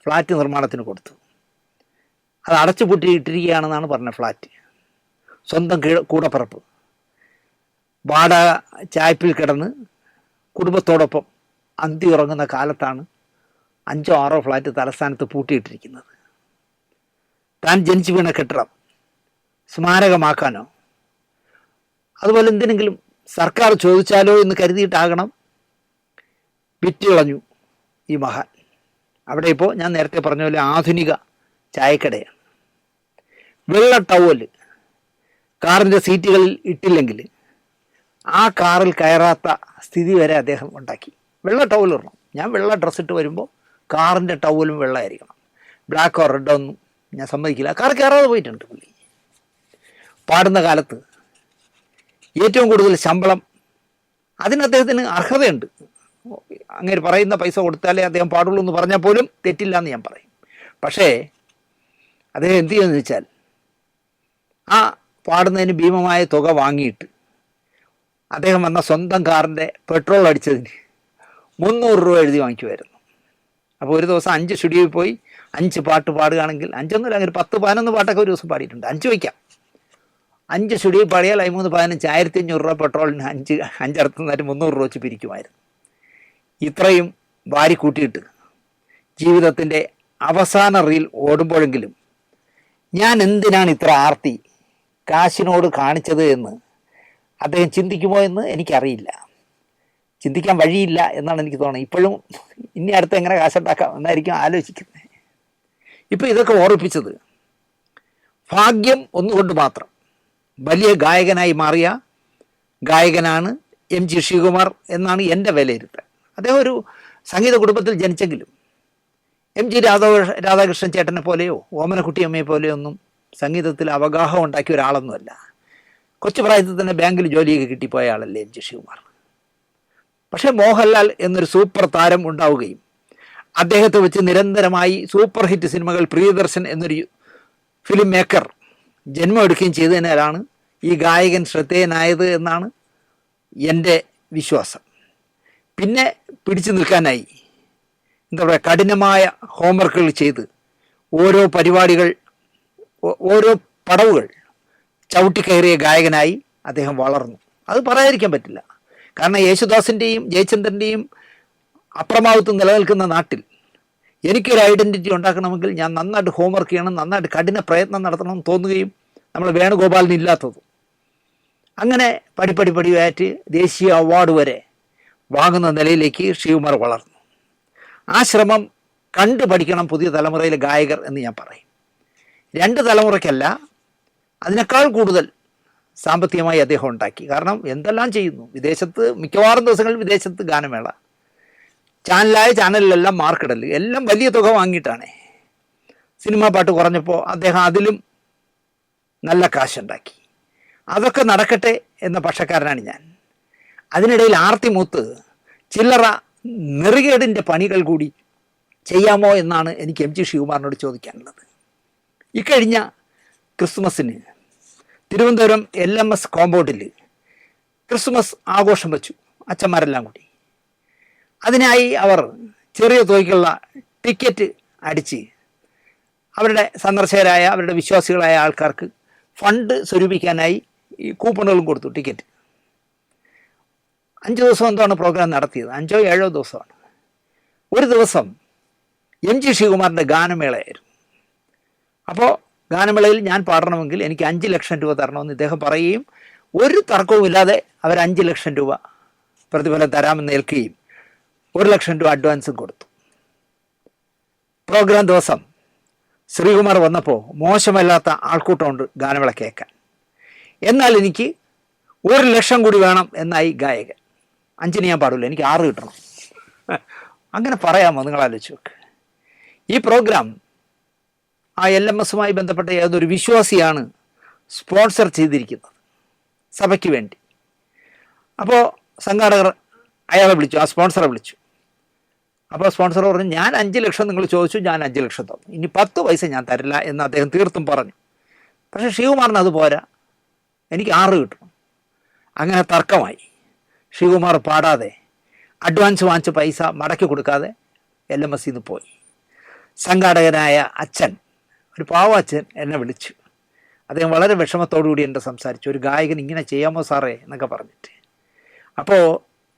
ഫ്ലാറ്റ് നിർമ്മാണത്തിന് കൊടുത്തു. അത് അടച്ചു പൂട്ടിയിട്ടിരിക്കുകയാണെന്നാണ് പറഞ്ഞത്. ഫ്ലാറ്റ് സ്വന്തം കൂടപ്പിറപ്പ് വാടക ചായ്പിൽ കിടന്ന് കുടുംബത്തോടൊപ്പം അന്തി ഉറങ്ങുന്ന കാലത്താണ് 5 or 6 ഫ്ലാറ്റ് തലസ്ഥാനത്ത് പൂട്ടിയിട്ടിരിക്കുന്നത്. താൻ ജനിച്ചു വീണ കെട്ടിടം സ്മാരകമാക്കാനോ അതുപോലെ എന്തിനെങ്കിലും സർക്കാർ ചോദിച്ചാലോ എന്ന് കരുതിയിട്ടാകണം വിറ്റുകളഞ്ഞു ഈ മഹാൻ. അവിടെ ഇപ്പോൾ ഞാൻ നേരത്തെ പറഞ്ഞ പോലെ ആധുനിക ചായക്കടയാണ്. വെള്ള ടവല് കാറിൻ്റെ സീറ്റുകളിൽ ഇട്ടില്ലെങ്കിൽ ആ കാറിൽ കയറാത്ത സ്ഥിതി വരെ അദ്ദേഹം ഉണ്ടാക്കി. വെള്ള ടവൽ ഇടണം. ഞാൻ വെള്ള ഡ്രസ്സ് ഇട്ട് വരുമ്പോൾ കാറിൻ്റെ ടവലും വെള്ളമായിരിക്കണം. ബ്ലാക്കോ റെഡോ ഒന്നും ഞാൻ സമ്മതിക്കില്ല. കാർ കയറാതെ പോയിട്ടുണ്ട് പുള്ളി. പാടുന്ന കാലത്ത് ഏറ്റവും കൂടുതൽ ശമ്പളം അതിന് അദ്ദേഹത്തിന് അർഹതയുണ്ട്. അങ്ങനെ പറയുന്ന പൈസ കൊടുത്താലേ അദ്ദേഹം പാടുള്ളൂ എന്ന് പറഞ്ഞാൽ പോലും തെറ്റില്ല എന്ന് ഞാൻ പറയും. പക്ഷേ അദ്ദേഹം എന്ത് ചെയ്യുമെന്ന് വെച്ചാൽ ആ പാടുന്നതിന് ഭീമമായ തുക വാങ്ങിയിട്ട് അദ്ദേഹം വന്ന സ്വന്തം കാറിൻ്റെ പെട്രോൾ അടിച്ചതിന് 300 രൂപ എഴുതി വാങ്ങിക്കുമായിരുന്നു. അപ്പോൾ ഒരു ദിവസം 5 സ്റ്റുഡിയോയിൽ പോയി 5 പാട്ട് പാടുകയാണെങ്കിൽ 5 അങ്ങനെ 10-11 പാട്ടൊക്കെ ഒരു ദിവസം പാടിയിട്ടുണ്ട്. 5 വയ്ക്കാം. 5 സ്റ്റുഡിയോയിൽ പാടിയാൽ 13 15 1500 രൂപ പെട്രോളിന് 5 അടുത്തുനിന്നായിട്ട് 300 രൂപ വെച്ച് പിരിക്കുമായിരുന്നു. ഇത്രയും വാരി കൂട്ടിയിട്ട് ജീവിതത്തിൻ്റെ അവസാന റീൽ ഓടുമ്പോഴെങ്കിലും ഞാൻ എന്തിനാണ് ഇത്ര ആർത്തി കാശിനോട് കാണിച്ചത് എന്ന് അദ്ദേഹം ചിന്തിക്കുമോ എന്ന് എനിക്കറിയില്ല. ചിന്തിക്കാൻ വഴിയില്ല എന്നാണ് എനിക്ക് തോന്നുന്നത്. ഇപ്പോഴും ഇനി അടുത്ത് എങ്ങനെ കാശുണ്ടാക്കാം എന്നായിരിക്കും ആലോചിക്കുന്നത്. ഇപ്പോൾ ഇതൊക്കെ ഓർമ്മിപ്പിച്ചത് ഭാഗ്യം ഒന്നുകൊണ്ട് മാത്രം വലിയ ഗായകനായി മാറിയ ഗായകനാണ് MG ശ്രീകുമാർ എന്നാണ് എൻ്റെ വിലയിരുത്തൽ. അദ്ദേഹം ഒരു സംഗീത കുടുംബത്തിൽ ജനിച്ചെങ്കിലും MG രാധാകൃഷ്ണൻ ചേട്ടനെ പോലെയോ ഓമനക്കുട്ടിയമ്മയെ പോലെയോ ഒന്നും സംഗീതത്തിൽ അവഗാഹം ഉണ്ടാക്കിയ ഒരാളൊന്നുമല്ല. കൊച്ചു പ്രായത്തിൽ തന്നെ ബാങ്കിൽ ജോലിയൊക്കെ കിട്ടിപ്പോയ ആളല്ലേ MG ശ്രീകുമാർ. പക്ഷേ മോഹൻലാൽ എന്നൊരു സൂപ്പർ താരം ഉണ്ടാവുകയും അദ്ദേഹത്തെ വെച്ച് നിരന്തരമായി സൂപ്പർ ഹിറ്റ് സിനിമകൾ പ്രിയദർശൻ എന്നൊരു ഫിലിം മേക്കർ ജന്മമെടുക്കുകയും ചെയ്തതിനാലാണ് ഈ ഗായകൻ ശ്രദ്ധേയനായത് എന്നാണ് എൻ്റെ വിശ്വാസം. പിന്നെ പിടിച്ചു നിൽക്കാനായി എന്താ പറയുക, കഠിനമായ ഹോംവർക്കുകൾ ചെയ്ത് ഓരോ പരിപാടികൾ, ഓരോ പടവുകൾ ചവിട്ടിക്കയറിയ ഗായകനായി അദ്ദേഹം വളർന്നു. അത് പറയാതിരിക്കാൻ പറ്റില്ല. കാരണം യേശുദാസിൻ്റെയും ജയചന്ദ്രൻ്റെയും അപ്രമാദിത്വം നിലനിൽക്കുന്ന നാട്ടിൽ എനിക്കൊരു ഐഡൻറ്റിറ്റി ഉണ്ടാക്കണമെങ്കിൽ ഞാൻ നന്നായിട്ട് ഹോംവർക്ക് ചെയ്യണം, നന്നായിട്ട് കഠിന പ്രയത്നം നടത്തണം തോന്നുകയും നമ്മൾ വേണുഗോപാലിന് ഇല്ലാത്തത്. അങ്ങനെ പടിയായിട്ട് ദേശീയ അവാർഡ് വരെ വാങ്ങുന്ന നിലയിലേക്ക് ശ്രീകുമാർ വളർന്നു. ആ ശ്രമം കണ്ടു പഠിക്കണം പുതിയ തലമുറയിലെ ഗായകർ എന്ന് ഞാൻ പറയും. 2 തലമുറയ്ക്കല്ല, അതിനേക്കാൾ കൂടുതൽ സാമ്പത്തികമായി അദ്ദേഹം ഉണ്ടാക്കി. കാരണം എന്തെല്ലാം ചെയ്യുന്നു, വിദേശത്ത് മിക്കവാറും ദിവസങ്ങളിൽ വിദേശത്ത് ഗാനമേള, ചാനലിലെല്ലാം മാർക്കിടൽ, എല്ലാം വലിയ തുക വാങ്ങിയിട്ടാണ്. സിനിമാ പാട്ട് കുറഞ്ഞപ്പോൾ അദ്ദേഹം അതിലും നല്ല കാശുണ്ടാക്കി. അതൊക്കെ നടക്കട്ടെ എന്ന പക്ഷക്കാരനാണ് ഞാൻ. അതിനിടയിൽ ആർത്തി മൂത്ത് ചില്ലറ നെറുകേടിൻ്റെ പണികൾ കൂടി ചെയ്യാമോ എന്നാണ് എനിക്ക് എം ജി ശ്രീകുമാറിനോട് ചോദിക്കാനുള്ളത്. ഇക്കഴിഞ്ഞ ക്രിസ്മസിന് തിരുവനന്തപുരം LMS കോമ്പൗണ്ടിൽ ക്രിസ്മസ് ആഘോഷം വെച്ചു, അച്ഛന്മാരെല്ലാം കൂടി. അതിനായി അവർ ചെറിയ തുകയ്ക്കുള്ള ടിക്കറ്റ് അടിച്ച് അവരുടെ സന്ദർശകരായ, അവരുടെ വിശ്വാസികളായ ആൾക്കാർക്ക് ഫണ്ട് സ്വരൂപിക്കാനായി ഈ കൂപ്പണുകളും കൊടുത്തു, ടിക്കറ്റ്. 5 ദിവസം എന്താണ് പ്രോഗ്രാം നടത്തിയത്, 5ഓ 7ഓ ദിവസമാണ്. ഒരു ദിവസം എം ജി ശ്രീകുമാറിൻ്റെ ഗാനമേളയായിരുന്നു. അപ്പോൾ ഗാനമേളയിൽ ഞാൻ പാടണമെങ്കിൽ എനിക്ക് 5 ലക്ഷം രൂപ തരണമെന്ന് ഇദ്ദേഹം പറയുകയും ഒരു തർക്കവുമില്ലാതെ അവർ 5 ലക്ഷം രൂപ പ്രതിഫലം തരാമെന്ന് ഏൽക്കുകയും 1 ലക്ഷം രൂപ അഡ്വാൻസും കൊടുത്തു. പ്രോഗ്രാം ദിവസം ശ്രീകുമാർ വന്നപ്പോൾ മോശമല്ലാത്ത ആൾക്കൂട്ടമുണ്ട് ഗാനമേള കേൾക്കാൻ. എന്നാൽ എനിക്ക് 1 ലക്ഷം കൂടി വേണം എന്നായി ഗായകൻ. 5 ഞാൻ പാടില്ല, എനിക്ക് 6 കിട്ടണം. അങ്ങനെ പറയാമോ? നിങ്ങൾ ആലോചിച്ച് നോക്ക്. ഈ പ്രോഗ്രാം ആ LMSമായി ബന്ധപ്പെട്ട ഏതൊരു വിശ്വാസിയാണ് സ്പോൺസർ ചെയ്തിരിക്കുന്നത്, സഭയ്ക്ക് വേണ്ടി. അപ്പോൾ സംഘാടകർ അയാളെ വിളിച്ചു, ആ സ്പോൺസറെ വിളിച്ചു. അപ്പോൾ സ്പോൺസർ പറഞ്ഞു, ഞാൻ 5 ലക്ഷം നിങ്ങൾ ചോദിച്ചു, ഞാൻ 5 ലക്ഷം തന്നു, ഇനി 10 പൈസ ഞാൻ തരില്ല എന്ന് അദ്ദേഹം തീർത്തും പറഞ്ഞു. പക്ഷേ ശ്രീകുമാറിന് അത് പോരാ, എനിക്ക് 6 കിട്ടണം. അങ്ങനെ തർക്കമായി. ശ്രീകുമാർ പാടാതെ, അഡ്വാൻസ് വാങ്ങിച്ച പൈസ മടക്കി കൊടുക്കാതെ LMSയിൽ നിന്ന് പോയി. സംഘാടകനായ അച്ഛൻ, ഒരു പാവ അച്ഛൻ, എന്നെ വിളിച്ചു. അദ്ദേഹം വളരെ വിഷമത്തോടുകൂടി എൻ്റെ സംസാരിച്ചു, ഒരു ഗായകൻ ഇങ്ങനെ ചെയ്യാമോ സാറേ എന്നൊക്കെ പറഞ്ഞിട്ട്. അപ്പോൾ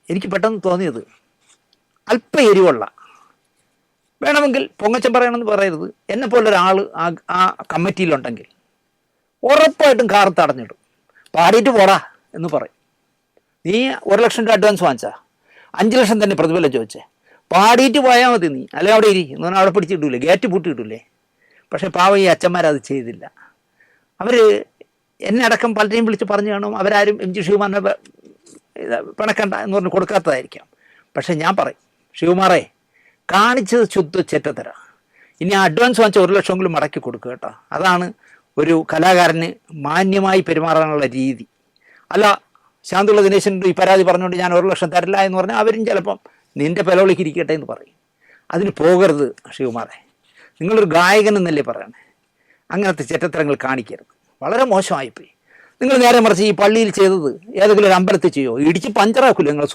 എനിക്ക് പെട്ടെന്ന് തോന്നിയത്, അല്പം എരിവുള്ള, വേണമെങ്കിൽ പൊങ്ങച്ചം പറയണമെന്ന് പറയരുത്, എന്നെപ്പോലൊരാൾ ആ കമ്മിറ്റിയിലുണ്ടെങ്കിൽ ഉറപ്പായിട്ടും കാർ തടഞ്ഞിടും. പാടിയിട്ട് പോടാ എന്ന് പറയും. നീ 1 ലക്ഷം രൂപ അഡ്വാൻസ് വാങ്ങിച്ചാ, 5 ലക്ഷം തന്നെ പ്രതിഫലം ചോദിച്ചേ, പാടിയിട്ട് പോയാൽ മതി നീ, അല്ലെങ്കിൽ അവിടെ ഇരി എന്ന് പറഞ്ഞാൽ അവിടെ പിടിച്ചിട്ടില്ലേ, ഗേറ്റ് പൂട്ടിയിട്ടില്ലേ. പക്ഷേ പാവം ഈ അച്ഛന്മാരത് ചെയ്തില്ല. അവർ എന്നെ അടക്കം പലരെയും വിളിച്ച് പറഞ്ഞു കാണും, അവരാരും എം ജി ശ്രീകുമാറിനെ പിണക്കണ്ട എന്ന് പറഞ്ഞ് കൊടുക്കാത്തതായിരിക്കാം. പക്ഷേ ഞാൻ പറയും, ശ്രീകുമാറേ, കാണിച്ചത് ശുദ്ധ ചെറ്റത്തര. ഇനി ആ അഡ്വാൻസ് വാങ്ങിച്ച 1 ലക്ഷമെങ്കിലും മടക്കി കൊടുക്കുക കേട്ടോ. അതാണ് ഒരു കലാകാരന് മാന്യമായി പെരുമാറാനുള്ള രീതി. അല്ല, ശാന്തുള്ള ദിനേശൻ്റെ ഈ പരാതി പറഞ്ഞുകൊണ്ട് ഞാൻ 1 ലക്ഷം തരില്ല എന്ന് പറഞ്ഞാൽ അവരും ചിലപ്പം നിൻ്റെ പെലോളിക്ക് ഇരിക്കട്ടെ എന്ന് പറയും. അതിന് പോകരുത് ശ്രീകുമാറെ, നിങ്ങളൊരു ഗായകൻ എന്നല്ലേ പറയണേ. അങ്ങനത്തെ ചെറ്റത്തരങ്ങൾ കാണിക്കരുത്, വളരെ മോശമായിപ്പോയി. നിങ്ങൾ നേരെ മറിച്ച് ഈ പള്ളിയിൽ ചെയ്തത് ഏതെങ്കിലും ഒരു അമ്പലത്തിൽ ചെയ്യോ, ഇടിച്ച് പഞ്ചറാക്കില്ല, നിങ്ങൾ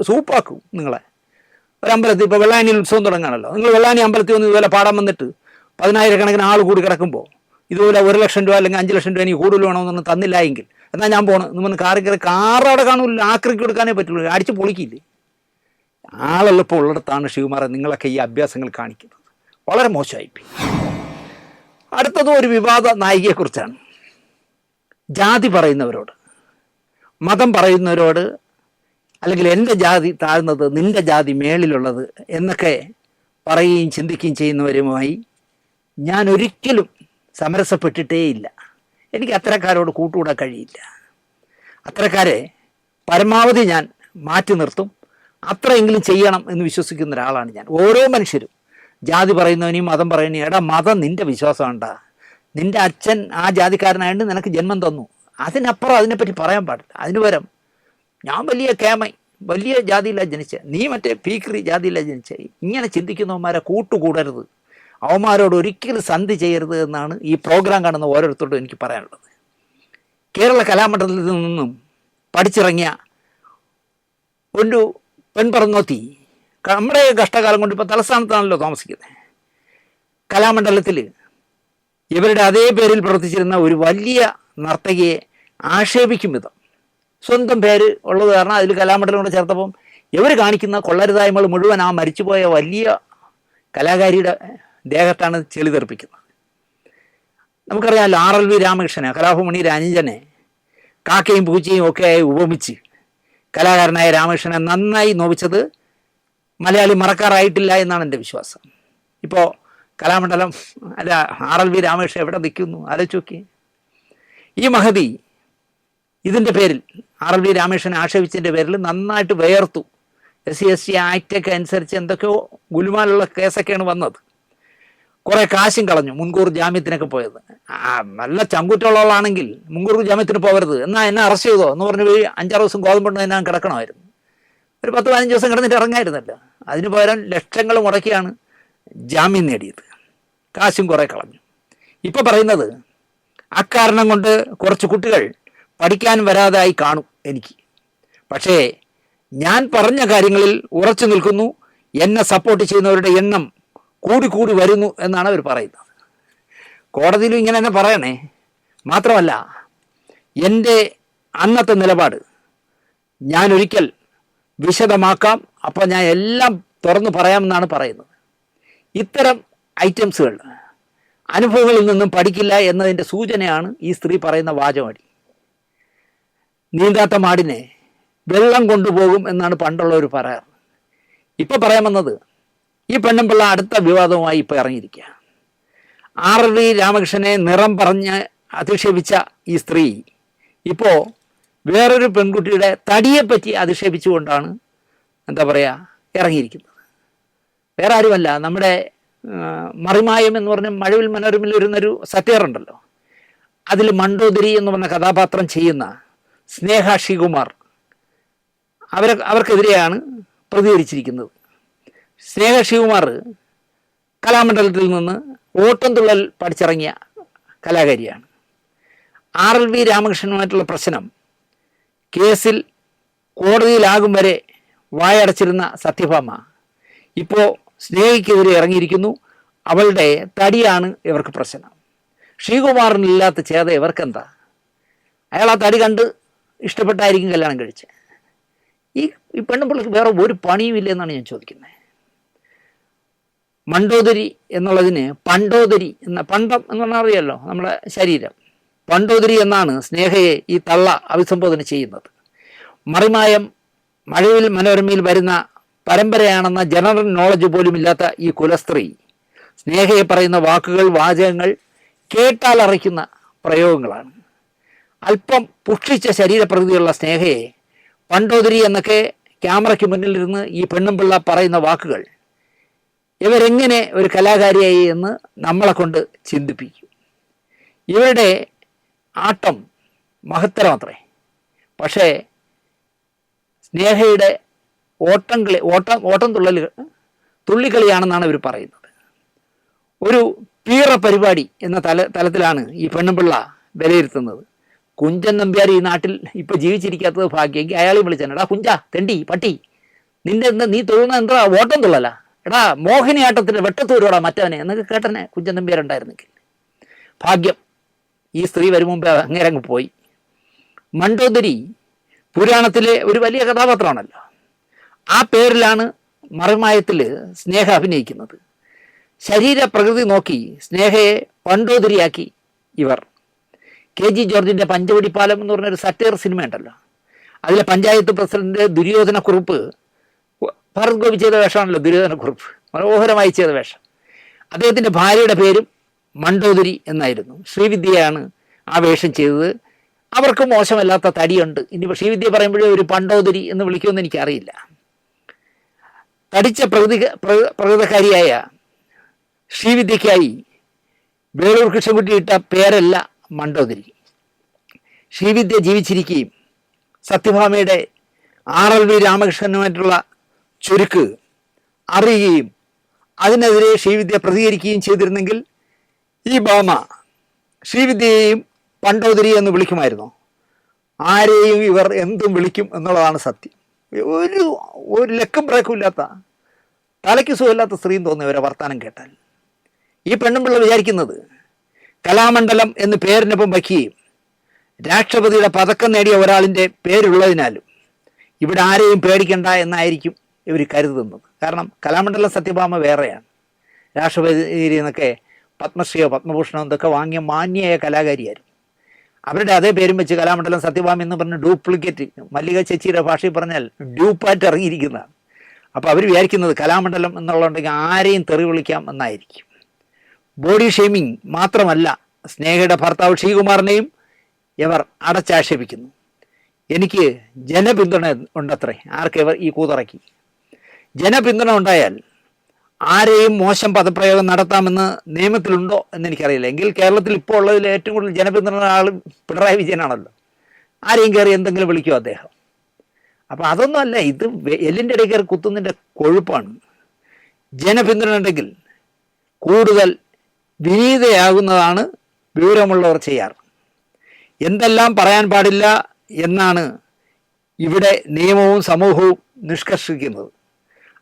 സൂപ്പാക്കും. നിങ്ങളെ ഒരു അമ്പലത്തിൽ, ഇപ്പോൾ വെള്ളാനിയിൽ ഉത്സവം തുടങ്ങുകയാണല്ലോ, നിങ്ങൾ വെള്ളാനി അമ്പലത്തിൽ വന്ന് ഇതുപോലെ പാടാൻ വന്നിട്ട് 10,000-കണക്കിന് ആൾ കൂടി കിടക്കുമ്പോൾ ഇതുപോലെ 1 ലക്ഷം രൂപ അല്ലെങ്കിൽ 5 ലക്ഷം രൂപ എനിക്ക് കൂടുതൽ വേണമെന്നൊന്നും തന്നില്ല എങ്കിൽ എന്നാൽ ഞാൻ പോകണം എന്ന് പറഞ്ഞ് കാറ് അവിടെ കാണില്ല, ആക്രിക്ക് കൊടുക്കാനേ പറ്റുള്ളൂ, അടിച്ച് പൊളിക്കില്ലേ. ആളെളുപ്പം ഉള്ളിടത്താണ് ശ്രീകുമാറെ നിങ്ങളൊക്കെ ഈ അഭ്യാസങ്ങൾ കാണിക്കുന്നത്. വളരെ മോശമായിപ്പോയി. അടുത്തതും ഒരു വിവാദ നായികയെക്കുറിച്ചാണ്. ജാതി പറയുന്നവരോട്, മതം പറയുന്നവരോട്, അല്ലെങ്കിൽ എൻ്റെ ജാതി താഴ്ന്നത്, നിൻ്റെ ജാതി മേളിലുള്ളത് എന്നൊക്കെ പറയുകയും ചിന്തിക്കുകയും ചെയ്യുന്നവരുമായി ഞാൻ ഒരിക്കലും സമരസപ്പെട്ടിട്ടേയില്ല. എനിക്ക് അത്തരക്കാരോട് കൂട്ടുകൂടാൻ കഴിയില്ല. അത്തരക്കാരെ പരമാവധി ഞാൻ മാറ്റി നിർത്തും. അത്രയെങ്കിലും ചെയ്യണം എന്ന് വിശ്വസിക്കുന്ന ഒരാളാണ് ഞാൻ. ഓരോ മനുഷ്യരും ജാതി പറയുന്നവനെയും മതം പറയുന്നവനെയും, എടാ മതം നിൻ്റെ വിശ്വാസമുണ്ടാ, നിൻ്റെ അച്ഛൻ ആ ജാതിക്കാരനായിട്ട് നിനക്ക് ജന്മം തന്നു, അതിനപ്പുറം അതിനെപ്പറ്റി പറയാൻ പാടില്ല. അതിന് പകരം ഞാൻ വലിയ കേമൈ, വലിയ ജാതിയിലാണ് ജനിച്ചത്, നീ മറ്റേ പീക്രി ജാതിയിലാണ് ജനിച്ചത്, ഇങ്ങനെ ചിന്തിക്കുന്നവന്മാരെ കൂട്ടുകൂടരുത്, അവന്മാരോട് ഒരിക്കലും സന്ധി ചെയ്യരുത് എന്നാണ് ഈ പ്രോഗ്രാം കാണുന്ന ഓരോരുത്തരോടും എനിക്ക് പറയാനുള്ളത്. കേരള കലാമണ്ഡലത്തിൽ നിന്നും പഠിച്ചിറങ്ങിയ ഒരു പെൺപറന്നോത്തി നമ്മുടെ കഷ്ടകാലം കൊണ്ട് ഇപ്പോൾ തലസ്ഥാനത്താണല്ലോ താമസിക്കുന്നത്. കലാമണ്ഡലത്തിൽ ഇവരുടെ അതേ പേരിൽ പ്രവർത്തിച്ചിരുന്ന ഒരു വലിയ നർത്തകിയെ ആക്ഷേപിക്കും വിധം, സ്വന്തം പേര് ഉള്ളത് കാരണം അതിൽ കലാമണ്ഡലം കൂടെ ചേർത്തപ്പം ഇവർ കാണിക്കുന്ന കൊള്ളരുതായ്മകൾ മുഴുവൻ ആ മരിച്ചുപോയ വലിയ കലാകാരിയുടെ ദേഹത്താണ് ചെളി തെറിപ്പിക്കുന്നത്. നമുക്കറിയാമല്ലോ RLV രാമകൃഷ്ണനെ, കലാഭമണി രഞ്ജനെ കാക്കയും പൂച്ചയും ഒക്കെ ഉപമിച്ച് കലാകാരനായ രാമകൃഷ്ണനെ നന്നായി നോവിച്ചത് മലയാളി മറക്കാറായിട്ടില്ല എന്നാണ് എൻ്റെ വിശ്വാസം. ഇപ്പോൾ കലാമണ്ഡലം അല്ല RLV രാമകൃഷ്ണൻ എവിടെ നിൽക്കുന്നു ആലോചിച്ച് നോക്കി. ഈ മഹതി ഇതിൻ്റെ പേരിൽ RLV രാമകൃഷ്ണനെ ആക്ഷേപിച്ചതിൻ്റെ പേരിൽ നന്നായിട്ട് വേർത്തു. SC ആക്റ്റൊക്കെ അനുസരിച്ച് എന്തൊക്കെയോ ഗുലുമാലുള്ള കേസൊക്കെയാണ് വന്നത്. കുറേ കാശും കളഞ്ഞു, മുൻകൂർ ജാമ്യത്തിനൊക്കെ പോയത്. നല്ല ചങ്കുറ്റുള്ളവളാണെങ്കിൽ മുൻകൂർ ജാമ്യത്തിന് പോകരുത്, എന്നാൽ എന്നെ അറസ്റ്റ് ചെയ്തോ എന്ന് പറഞ്ഞ് പോയി 5-6 ദിവസം ഗോതമ്പുണ്ട് ഞാൻ കിടക്കണമായിരുന്നു. ഒരു 10-15 ദിവസം കിടന്നിട്ട് ഇറങ്ങായിരുന്നല്ലോ. അതിന് പകരം ലക്ഷങ്ങൾ മുടക്കിയാണ് ജാമ്യം നേടിയത്, കാശും കുറേ കളഞ്ഞു. ഇപ്പോൾ പറയുന്നത് അക്കാരണം കൊണ്ട് കുറച്ച് കുട്ടികൾ പഠിക്കാൻ വരാതായി കാണും എനിക്ക്, പക്ഷേ ഞാൻ പറഞ്ഞ കാര്യങ്ങളിൽ ഉറച്ചു നിൽക്കുന്നു, എന്നെ സപ്പോർട്ട് ചെയ്യുന്നവരുടെ എണ്ണം കൂടി വരുന്നു എന്നാണ് അവർ പറയുന്നത്. കോടതിയിലും ഇങ്ങനെ തന്നെ പറയണേ. മാത്രമല്ല എൻ്റെ അന്നത്തെ നിലപാട് ഞാനൊരിക്കൽ വിശദമാക്കാം, അപ്പോൾ ഞാൻ എല്ലാം തുറന്നു പറയാമെന്നാണ് പറയുന്നത്. ഇത്തരം ഐറ്റംസുകൾ അനുഭവങ്ങളിൽ നിന്നും പഠിക്കില്ല എന്നതിൻ്റെ സൂചനയാണ് ഈ സ്ത്രീ പറയുന്ന വാചകമടി. നീന്താത്ത മാടിനെ വെള്ളം കൊണ്ടുപോകും എന്നാണ് പണ്ടുള്ളവർ പറയാറ്. ഇപ്പോൾ പറയാൻ വന്നത് ഈ പെണ്ണുമ്പിള്ള അടുത്ത വിവാദവുമായി ഇപ്പോൾ ഇറങ്ങിയിരിക്കുക. RLV രാമകൃഷ്ണനെ നിറം പറഞ്ഞ് അധിക്ഷേപിച്ച ഈ സ്ത്രീ ഇപ്പോൾ വേറൊരു പെൺകുട്ടിയുടെ തടിയെപ്പറ്റി അധിക്ഷേപിച്ചുകൊണ്ടാണ് എന്താ പറയുക ഇറങ്ങിയിരിക്കുന്നത്. വേറെ ആരുമല്ല, നമ്മുടെ മറിമായം എന്ന് പറഞ്ഞ മഴവിൽ മനോരമയിൽ വരുന്നൊരു സറ്റയറുണ്ടല്ലോ, അതിൽ മണ്ടോദരി എന്ന് പറഞ്ഞ കഥാപാത്രം ചെയ്യുന്ന സ്നേഹ ശ്രീകുമാർ അവർക്കെതിരെയാണ് പ്രതികരിച്ചിരിക്കുന്നത്. സ്നേഹ ശ്രീകുമാർ കലാമണ്ഡലത്തിൽ നിന്ന് ഓട്ടംതുള്ളൽ പഠിച്ചിറങ്ങിയ കലാകാരിയാണ്. RLV രാമകൃഷ്ണനുമായിട്ടുള്ള പ്രശ്നം കേസിൽ കോടതിയിലാകും വരെ വായടച്ചിരുന്ന സത്യഭാമ ഇപ്പോൾ സ്നേഹയ്ക്കെതിരെ ഇറങ്ങിയിരിക്കുന്നു. അവളുടെ തടിയാണ് ഇവർക്ക് പ്രശ്നം. ശ്രീകുമാറിനില്ലാത്ത ചേത ഇവർക്കെന്താ? അയാൾ ആ തടി കണ്ട് ഇഷ്ടപ്പെട്ടായിരിക്കും കല്യാണം കഴിച്ചത്. ഈ പെണ്ണുപിള്ളക്ക് വേറെ ഒരു പണിയുമില്ല എന്നാണ് ഞാൻ ചോദിക്കുന്നത്. മണ്ടോദരി എന്നുള്ളതിന് പണ്ടോദരി എന്ന, പണ്ടം എന്ന് പറഞ്ഞാൽ അറിയാമല്ലോ നമ്മുടെ ശരീരം, പണ്ടോദരി എന്നാണ് സ്നേഹയെ ഈ തള്ള അഭിസംബോധന ചെയ്യുന്നത്. മറിമായം മഴവിൽ മനോരമയിൽ വരുന്ന പരമ്പരയാണെന്ന ജനറൽ നോളജ് പോലും ഇല്ലാത്ത ഈ കുലസ്ത്രീ സ്നേഹയെ പറയുന്ന വാക്കുകൾ, വാചകങ്ങൾ കേട്ടാലറിക്കുന്ന പ്രയോഗങ്ങളാണ്. അല്പം പുഷ്ടിച്ച ശരീരപ്രകൃതിയുള്ള സ്നേഹയെ പണ്ടോദരി എന്നൊക്കെ ക്യാമറയ്ക്ക് മുന്നിലിരുന്ന് ഈ പെണ്ണുമ്പിള്ള പറയുന്ന വാക്കുകൾ ഇവരെങ്ങനെ ഒരു കലാകാരിയായി എന്ന് നമ്മളെ കൊണ്ട് ചിന്തിപ്പിക്കും. ഇവരുടെ ആട്ടം മഹത്തരമത്രേ. പക്ഷേ സ്നേഹയുടെ ഓട്ടം തുള്ളിക്കളിയാണെന്നാണ് ഇവർ പറയുന്നത്. ഒരു പീറ പരിപാടി എന്ന തലത്തിലാണ് ഈ പെണ്ണുമ്പിള്ള വിലയിരുത്തുന്നത്. കുഞ്ചൻ നമ്പ്യാർ ഈ നാട്ടിൽ ഇപ്പോൾ ജീവിച്ചിരിക്കാത്തത് ഭാഗ്യമെങ്കിൽ അയാളെ വിളിച്ചാണ്, എടാ കുഞ്ച തെണ്ടി പട്ടി, നീ തൊഴുന്ന എന്താ ഓട്ടം തുള്ളല, എടാ മോഹിനിയാട്ടത്തിൻ്റെ വെട്ടത്തൂരോടാ മറ്റവനെ എന്നൊക്കെ കേട്ടനെ കുഞ്ചൻ നമ്പ്യാർ ഉണ്ടായിരുന്നെങ്കിൽ. ഭാഗ്യം ഈ സ്ത്രീ വരും മുമ്പേ അങ്ങേരങ്ങ് പോയി. മണ്ടോദരി പുരാണത്തിലെ ഒരു വലിയ കഥാപാത്രമാണല്ലോ. ആ പേരിലാണ് മറിമായത്തിൽ സ്നേഹ അഭിനയിക്കുന്നത്. ശരീരപ്രകൃതി നോക്കി സ്നേഹയെ പണ്ടോദരിയാക്കി ഇവർ. KG ജോർജിൻ്റെ പഞ്ചവടിപ്പാലം എന്ന് പറഞ്ഞൊരു സറ്റയർ സിനിമ ഉണ്ടല്ലോ, അതിലെ പഞ്ചായത്ത് പ്രസിഡന്റ് ദുര്യോധനക്കുറുപ്പ് ഭരത് ഗോപി ചെയ്ത വേഷമാണല്ലോ ദുര്യോധനക്കുറുപ്പ്, മനോഹരമായി ചെയ്ത വേഷം. അദ്ദേഹത്തിൻ്റെ ഭാര്യയുടെ പേരും മണ്ടോദരി എന്നായിരുന്നു. ശ്രീവിദ്യയാണ് ആ വേഷം ചെയ്തത്. അവർക്ക് മോശമല്ലാത്ത തടിയുണ്ട്. ഇനിയിപ്പോൾ ശ്രീവിദ്യ പറയുമ്പോഴേ ഒരു പണ്ടോദരി എന്ന് വിളിക്കുമെന്ന് എനിക്കറിയില്ല. തടിച്ച പ്രകൃതക്കാരിയായ ശ്രീവിദ്യയ്ക്കായി വേളൂർ കൃഷ്ണൻകുട്ടി ഇട്ട പേരല്ല മണ്ടോദരി. ശ്രീവിദ്യ ജീവിച്ചിരിക്കുകയും സത്യഭാമയുടെ RLV രാമകൃഷ്ണനുമായിട്ടുള്ള ചുരുക്ക് അറിയുകയും അതിനെതിരെ ശ്രീവിദ്യ പ്രതികരിക്കുകയും ചെയ്തിരുന്നെങ്കിൽ ഈ ഭാമ ശ്രീവിദ്യയെയും പണ്ടോദരി എന്ന് വിളിക്കുമായിരുന്നു. ആരെയും ഇവർ എന്തും വിളിക്കും എന്നുള്ളതാണ് സത്യം. ഒരു ലക്കും ബ്രേക്കും ഇല്ലാത്ത, തലയ്ക്ക് സുഖമില്ലാത്ത സ്ത്രീയും തോന്നുന്നു ഇവരെ വർത്തമാനം കേട്ടാൽ. ഈ പെണ്ണുമ്പിള്ള വിചാരിക്കുന്നത് കലാമണ്ഡലം എന്ന് പേരിനൊപ്പം വയ്ക്കുകയും രാഷ്ട്രപതിയുടെ പതക്കം നേടിയ ഒരാളിൻ്റെ പേരുള്ളതിനാലും ഇവിടെ ആരെയും പേടിക്കണ്ട എന്നായിരിക്കും ഇവർ കരുതുന്നത്. കാരണം കലാമണ്ഡലം സത്യഭാമ വേറെയാണ്. രാഷ്ട്രപതി എന്നൊക്കെ പത്മശ്രീയോ പത്മഭൂഷണോ എന്തൊക്കെ വാങ്ങിയ മാന്യയായ കലാകാരിയായിരുന്നു. അവരുടെ അതേ പേരും വെച്ച് കലാമണ്ഡലം സത്യഭാമ എന്ന് പറഞ്ഞ് ഡ്യൂപ്ലിക്കേറ്റ്, മല്ലിക ചേച്ചിയുടെ ഭാഷയിൽ പറഞ്ഞാൽ ഡ്യൂപ്പായിട്ട് ഇറങ്ങിയിരിക്കുന്നതാണ്. അപ്പോൾ അവർ വിചാരിക്കുന്നത് കലാമണ്ഡലം എന്നുള്ളതുണ്ടെങ്കിൽ ആരെയും തെറി വിളിക്കാം എന്നായിരിക്കും. ബോഡി ഷെയ്മിങ് മാത്രമല്ല, സ്നേഹയുടെ ഭർത്താവ് ശ്രീകുമാറിനെയും ഇവർ അടച്ചാക്ഷേപിക്കുന്നു. എനിക്ക് ജനപിന്തുണ ഉണ്ടത്രേ. ആർക്കിവർ ഈ കൂതറക്കി ജനപിന്തുണ ഉണ്ടായാൽ ആരെയും മോശം പദപ്രയോഗം നടത്താമെന്ന് നിയമത്തിലുണ്ടോ എന്നെനിക്കറിയില്ല. എങ്കിൽ കേരളത്തിൽ ഇപ്പോൾ ഉള്ളതിൽ ഏറ്റവും കൂടുതൽ ജനപിന്തുണ ആൾ പിണറായി വിജയനാണല്ലോ. ആരെയും കയറി എന്തെങ്കിലും വിളിക്കുമോ അദ്ദേഹം? അപ്പം അതൊന്നുമല്ല, ഇത് എല്ലിൻ്റെ ഇടയിൽ കയറി കുത്തുന്നതിൻ്റെ കൊഴുപ്പാണ്. ജനപിന്തുണ ഉണ്ടെങ്കിൽ കൂടുതൽ വിനീതയാകുന്നതാണ് വിവരമുള്ളവർ ചെയ്യാറ്. എന്തെല്ലാം പറയാൻ പാടില്ല എന്നാണ് ഇവിടെ നിയമവും സമൂഹവും നിഷ്കർഷിക്കുന്നത്.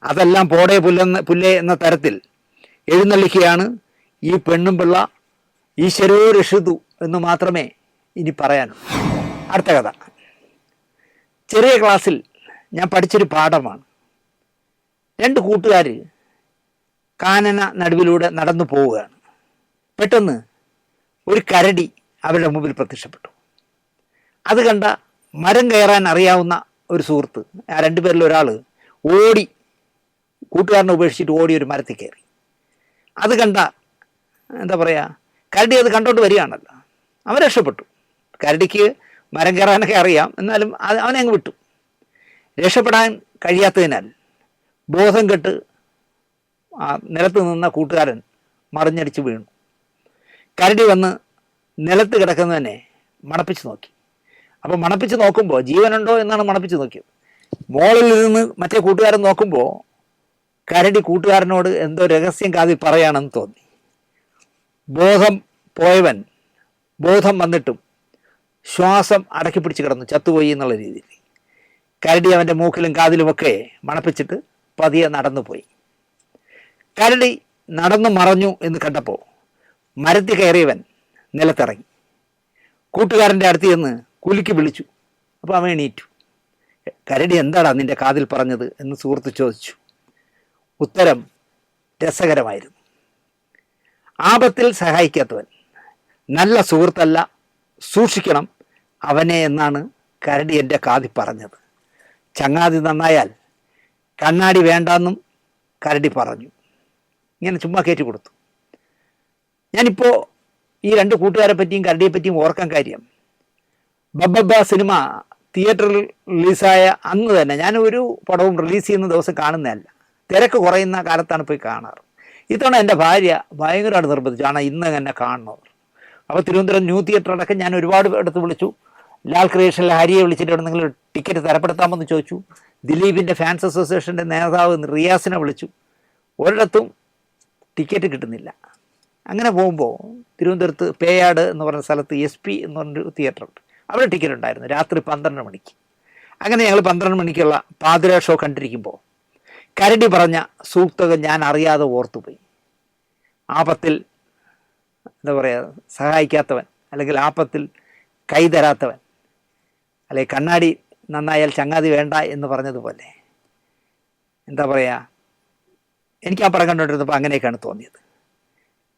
അതെല്ലാം പോടെ പുല്ലേ എന്ന തരത്തിൽ എഴുന്നള്ളിക്കുകയാണ് ഈ പെണ്ണും പിള്ള. ഈശ്വരോ രക്ഷിതു എന്ന് മാത്രമേ ഇനി പറയാനൂ. അടുത്ത കഥ ചെറിയ ക്ലാസ്സിൽ ഞാൻ പഠിച്ചൊരു പാഠമാണ്. രണ്ട് കൂട്ടുകാർ കാനന നടുവിലൂടെ നടന്നു പോവുകയാണ്. പെട്ടെന്ന് ഒരു കരടി അവരുടെ മുമ്പിൽ പ്രത്യക്ഷപ്പെട്ടു. അത് കണ്ട മരം കയറാൻ അറിയാവുന്ന ഒരു സുഹൃത്ത്, ആ രണ്ടുപേരിൽ ഒരാൾ ഓടി, കൂട്ടുകാരനെ ഉപേക്ഷിച്ചിട്ട് ഓടി ഒരു മരത്തിൽ കയറി. അത് കണ്ട എന്താ പറയുക, കരടി അത് കണ്ടോണ്ട് വരികയാണല്ലോ. അവൻ രക്ഷപ്പെട്ടു. കരടിക്ക് മരം കയറാനൊക്കെ അറിയാം, എന്നാലും അവനെ അങ്ങ് വിട്ടു. രക്ഷപ്പെടാൻ കഴിയാത്തതിനാൽ ബോധം കെട്ട് നിലത്ത് നിന്ന കൂട്ടുകാരൻ മറിഞ്ഞടിച്ച് വീണു. കരടി വന്ന് നിലത്ത് കിടക്കുന്നതിനെ മണപ്പിച്ച് നോക്കി. അപ്പോൾ മണപ്പിച്ച് നോക്കുമ്പോൾ ജീവനുണ്ടോ എന്നാണ് മണപ്പിച്ച് നോക്കിയത്. മോളിൽ നിന്ന് മറ്റേ കൂട്ടുകാരൻ നോക്കുമ്പോൾ കരടി കൂട്ടുകാരനോട് എന്തോ രഹസ്യം കാതിൽ പറയാണെന്ന് തോന്നി. ബോധം പോയവൻ ബോധം വന്നിട്ടും ശ്വാസം അടക്കി പിടിച്ച് കിടന്നു, ചത്തുപോയി എന്നുള്ള രീതിയിൽ. കരടി അവൻ്റെ മൂക്കിലും കാതിലുമൊക്കെ മണപ്പിച്ചിട്ട് പതിയെ നടന്നുപോയി. കരടി നടന്നു മറഞ്ഞു എന്ന് കണ്ടപ്പോൾ മരത്തിൽ കയറിയവൻ നിലത്തിറങ്ങി. കൂട്ടുകാരൻ്റെ അടുത്ത് ചെന്ന് കുലുക്കി വിളിച്ചു. അപ്പോൾ അവൻ എണീറ്റു. കരടി എന്താടാ നിൻ്റെ കാതിൽ പറഞ്ഞത് എന്ന് സുഹൃത്ത് ചോദിച്ചു. ഉത്തരം രസകരമായിരുന്നു. ആപത്തിൽ സഹായിക്കാത്തവൻ നല്ല സുഹൃത്തല്ല, സൂക്ഷിക്കണം അവനെ എന്നാണ് കരടി എൻ്റെ കാതിൽ പറഞ്ഞത്. ചങ്ങാതി നന്നായാൽ കണ്ണാടി വേണ്ടെന്നും കരടി പറഞ്ഞു. ഇങ്ങനെ ചുമ്മാ കയറ്റി കൊടുത്തു. ഞാനിപ്പോൾ ഈ രണ്ട് കൂട്ടുകാരെ പറ്റിയും കരടിയെ പറ്റിയും ഓർക്കാൻ കാര്യം, ബബ്ബ സിനിമ തിയേറ്ററിൽ റിലീസായ അന്ന് തന്നെ ഞാൻ ഒരു പടവും റിലീസ് ചെയ്യുന്ന ദിവസം കാണുന്നതല്ല, തിരക്ക് കുറയുന്ന കാലത്താണ് പോയി കാണാറ്. ഇത്തവണ എൻ്റെ ഭാര്യ ഭയങ്കരമായിട്ട് നിർബന്ധിച്ചു, ആണ് ഇന്ന് തന്നെ കാണണമെന്ന്. അപ്പോൾ തിരുവനന്തപുരം ന്യൂ തിയേറ്ററടക്കം ഞാൻ ഒരുപാട് അടുത്ത് വിളിച്ചു. ലാൽ ക്രിയേഷനിലെ ഹരിയെ വിളിച്ചിട്ട് എവിടെന്നെങ്കിലും ടിക്കറ്റ് തരപ്പെടുത്താമെന്ന് ചോദിച്ചു. ദിലീപിൻ്റെ ഫാൻസ് അസോസിയേഷൻ്റെ നേതാവ് റിയാസിനെ വിളിച്ചു. ഒരിടത്തും ടിക്കറ്റ് കിട്ടുന്നില്ല. അങ്ങനെ പോകുമ്പോൾ തിരുവനന്തപുരത്ത് പേയാട് എന്ന് പറഞ്ഞ സ്ഥലത്ത് SP എന്ന് പറഞ്ഞൊരു തിയേറ്ററുണ്ട്. അവിടെ ടിക്കറ്റ് ഉണ്ടായിരുന്നു രാത്രി 12 മണിക്ക്. അങ്ങനെ ഞങ്ങൾ 12 മണിക്കുള്ള പാതിര ഷോ കണ്ടിരിക്കുമ്പോൾ കരടി പറഞ്ഞ സൂക്തകം ഞാൻ അറിയാതെ ഓർത്തുപോയി. ആപത്തിൽ എന്താ പറയുക, സഹായിക്കാത്തവൻ, അല്ലെങ്കിൽ ആപത്തിൽ കൈതരാത്തവൻ, അല്ലെങ്കിൽ കണ്ണാടി നന്നായാൽ ചങ്ങാതി വേണ്ട എന്ന് പറഞ്ഞതുപോലെ, എന്താ പറയുക, എനിക്ക് ആ പടം കണ്ടുകൊണ്ടിരുന്നപ്പോൾ അങ്ങനെയൊക്കെയാണ് തോന്നിയത്.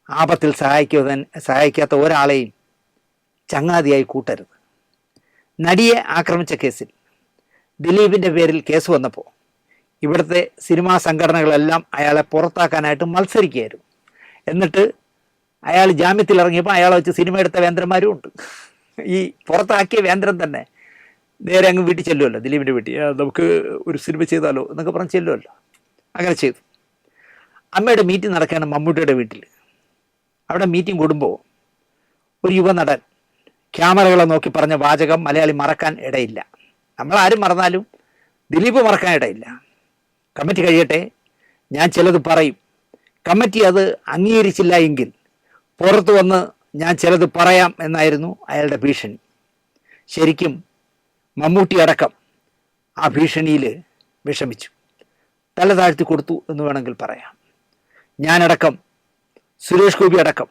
ആപത്തിൽ സഹായിക്കാത്ത ഒരാളെയും ചങ്ങാതിയായി കൂട്ടരുത്. നടിയെ ആക്രമിച്ച കേസിൽ ദിലീപിൻ്റെ പേരിൽ കേസ് വന്നപ്പോൾ ഇവിടുത്തെ സിനിമാ സംഘടനകളെല്ലാം അയാളെ പുറത്താക്കാനായിട്ട് മത്സരിക്കുകയായിരുന്നു. എന്നിട്ട് അയാൾ ജാമ്യത്തിൽ ഇറങ്ങിയപ്പോൾ അയാളെ വെച്ച് സിനിമ എടുത്ത വേന്ദ്രന്മാരും ഉണ്ട്. ഈ പുറത്താക്കിയ വേന്ദ്രൻ തന്നെ നേരെ അങ്ങ് വീട്ടിൽ ചെല്ലുമല്ലോ, ദിലീപിൻ്റെ വീട്ടിൽ, നമുക്ക് ഒരു സിനിമ ചെയ്താലോ എന്നൊക്കെ പറഞ്ഞ് ചെല്ലുമല്ലോ. അങ്ങനെ ചെയ്തു. അമ്മയുടെ മീറ്റിംഗ് നടക്കുകയാണ് മമ്മൂട്ടിയുടെ വീട്ടിൽ. അവിടെ മീറ്റിംഗ് കൂടുമ്പോൾ ഒരു യുവനടൻ ക്യാമറകളെ നോക്കി പറഞ്ഞ വാചകം മലയാളി മറക്കാൻ ഇടയില്ല. നമ്മളാരും മറന്നാലും ദിലീപ് മറക്കാൻ ഇടയില്ല. കമ്മിറ്റി കഴിയട്ടെ, ഞാൻ ചിലത് പറയും, കമ്മിറ്റി അത് അംഗീകരിച്ചില്ല എങ്കിൽ പുറത്തു വന്ന് ഞാൻ ചിലത് പറയാം എന്നായിരുന്നു അയാളുടെ ഭീഷണി. ശരിക്കും മമ്മൂട്ടി അടക്കം ആ ഭീഷണിയിൽ വിഷമിച്ചു, തല താഴ്ത്തി കൊടുത്തു എന്ന് വേണമെങ്കിൽ പറയാം. ഞാനടക്കം, സുരേഷ് ഗോപി അടക്കം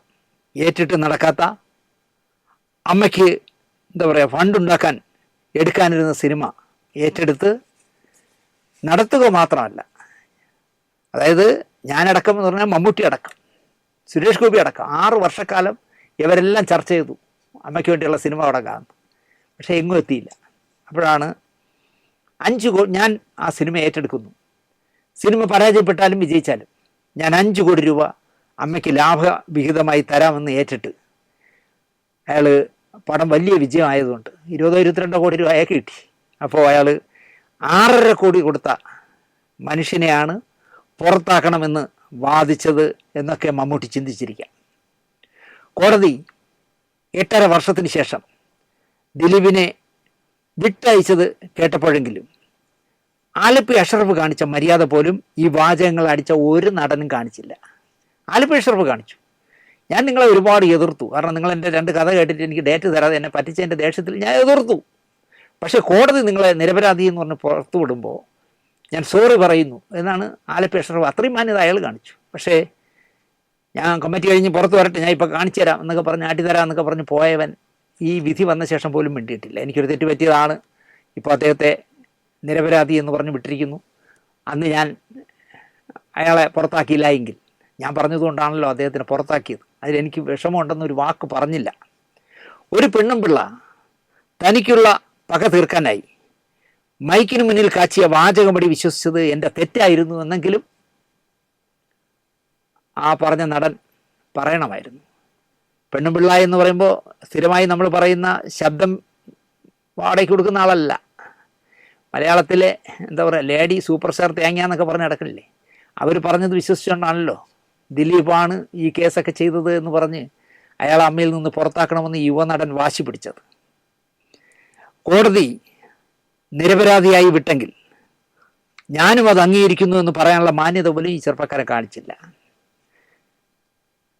ഏറ്റിട്ട് നടക്കാത്ത, അമ്മയ്ക്ക് എന്താ പറയുക, ഫണ്ടുണ്ടാക്കാൻ എടുക്കാനിരുന്ന സിനിമ ഏറ്റെടുത്ത് നടത്തുക മാത്രമല്ല, അതായത് ഞാനടക്കം എന്ന് പറഞ്ഞാൽ മമ്മൂട്ടി അടക്കം, സുരേഷ് ഗോപി അടക്കം 6 വർഷക്കാലം ഇവരെല്ലാം ചർച്ച ചെയ്തു അമ്മയ്ക്ക് വേണ്ടിയുള്ള സിനിമ തുടങ്ങാമെന്ന്. പക്ഷേ എങ്ങും എത്തിയില്ല. അപ്പോഴാണ് ഞാൻ ആ സിനിമ ഏറ്റെടുക്കുന്നു, സിനിമ പരാജയപ്പെട്ടാലും വിജയിച്ചാലും ഞാൻ 5 കോടി രൂപ അമ്മയ്ക്ക് ലാഭവിഹിതമായി തരാമെന്ന് ഏറ്റിട്ട് അയാൾ പടം വലിയ വിജയമായതുകൊണ്ട് 20-22 കോടി രൂപ അയാൾക്ക് കിട്ടി. അപ്പോൾ അയാൾ 6.5 കോടി കൊടുത്ത മനുഷ്യനെയാണ് പുറത്താക്കണമെന്ന് വാദിച്ചത് എന്നൊക്കെ മമ്മൂട്ടി ചിന്തിച്ചിരിക്കാം. കോടതി 8.5 വർഷത്തിന് ശേഷം ദിലീപിനെ വിട്ടയച്ചത് കേട്ടപ്പോഴെങ്കിലും ആലപ്പി അഷ്റഫ് കാണിച്ച മര്യാദ പോലും ഈ വാചകങ്ങൾ അടിച്ച ഒരു നടനും കാണിച്ചില്ല. ആലപ്പി അഷ്റഫ് കാണിച്ചു. ഞാൻ നിങ്ങളെ ഒരുപാട് എതിർത്തു, കാരണം നിങ്ങൾ എൻ്റെ 2 കഥ കേട്ടിട്ട് എനിക്ക് ഡേറ്റ് തരാതെ എന്നെ പറ്റിച്ചതിൻ്റെ ദേഷ്യത്തിൽ ഞാൻ എതിർത്തു. പക്ഷേ കോടതി നിങ്ങളെ നിരപരാധി എന്ന് പറഞ്ഞ് പുറത്തു വിടുമ്പോൾ ഞാൻ സോറി പറയുന്നു എന്നാണ് ആലപ്പി അഷ്റഫ്, അത്രയും മാന്യത അയാൾ കാണിച്ചു. പക്ഷേ ഞാൻ കമ്മിറ്റി കഴിഞ്ഞ് പുറത്ത് വരട്ടെ, ഞാൻ ഇപ്പോൾ കാണിച്ചു തരാം എന്നൊക്കെ പറഞ്ഞ് ആട്ടിത്തരാം എന്നൊക്കെ പറഞ്ഞ് പോയവൻ ഈ വിധി വന്ന ശേഷം പോലും മിണ്ടിയിട്ടില്ല. എനിക്കൊരു തെറ്റ് പറ്റിയതാണ്, ഇപ്പോൾ അദ്ദേഹത്തെ നിരപരാധി എന്ന് പറഞ്ഞ് വിട്ടിരിക്കുന്നു, അന്ന് ഞാൻ അയാളെ പുറത്താക്കിയില്ല എങ്കിൽ, ഞാൻ പറഞ്ഞതുകൊണ്ടാണല്ലോ അദ്ദേഹത്തിനെ പുറത്താക്കിയത്, അതിലെനിക്ക് വിഷമമുണ്ടെന്നൊരു വാക്ക് പറഞ്ഞില്ല. ഒരു പെണ്ണും പിള്ള തനിക്കുള്ള പക തീർക്കാനായി മൈക്കിന് മുന്നിൽ കാച്ചിയ വാചകമടി വിശ്വസിച്ചത് എൻ്റെ തെറ്റായിരുന്നു എന്നെങ്കിലും ആ പറഞ്ഞ നടൻ പറയണമായിരുന്നു. പെണ്ണുപിള്ള എന്ന് പറയുമ്പോൾ സ്ഥിരമായി നമ്മൾ പറയുന്ന ശബ്ദം വാടകയ്ക്ക് കൊടുക്കുന്ന ആളല്ല. മലയാളത്തിലെ എന്താ പറയുക, ലേഡി സൂപ്പർ സ്റ്റാർ തേങ്ങ എന്നൊക്കെ പറഞ്ഞ് നടക്കണില്ലേ, അവർ പറഞ്ഞത് വിശ്വസിച്ചുകൊണ്ടാണല്ലോ ദിലീപാണ് ഈ കേസൊക്കെ ചെയ്തത് എന്ന് പറഞ്ഞ് അയാൾ അമ്മയിൽ നിന്ന് പുറത്താക്കണമെന്ന് യുവനടൻ വാശി പിടിച്ചത്. കോടതി നിരപരാധിയായി വിട്ടെങ്കിൽ ഞാനും അത് അംഗീകരിക്കുന്നു എന്ന് പറയാനുള്ള മാന്യത പോലും ഈ ചെറുപ്പക്കാരെ കാണിച്ചില്ല.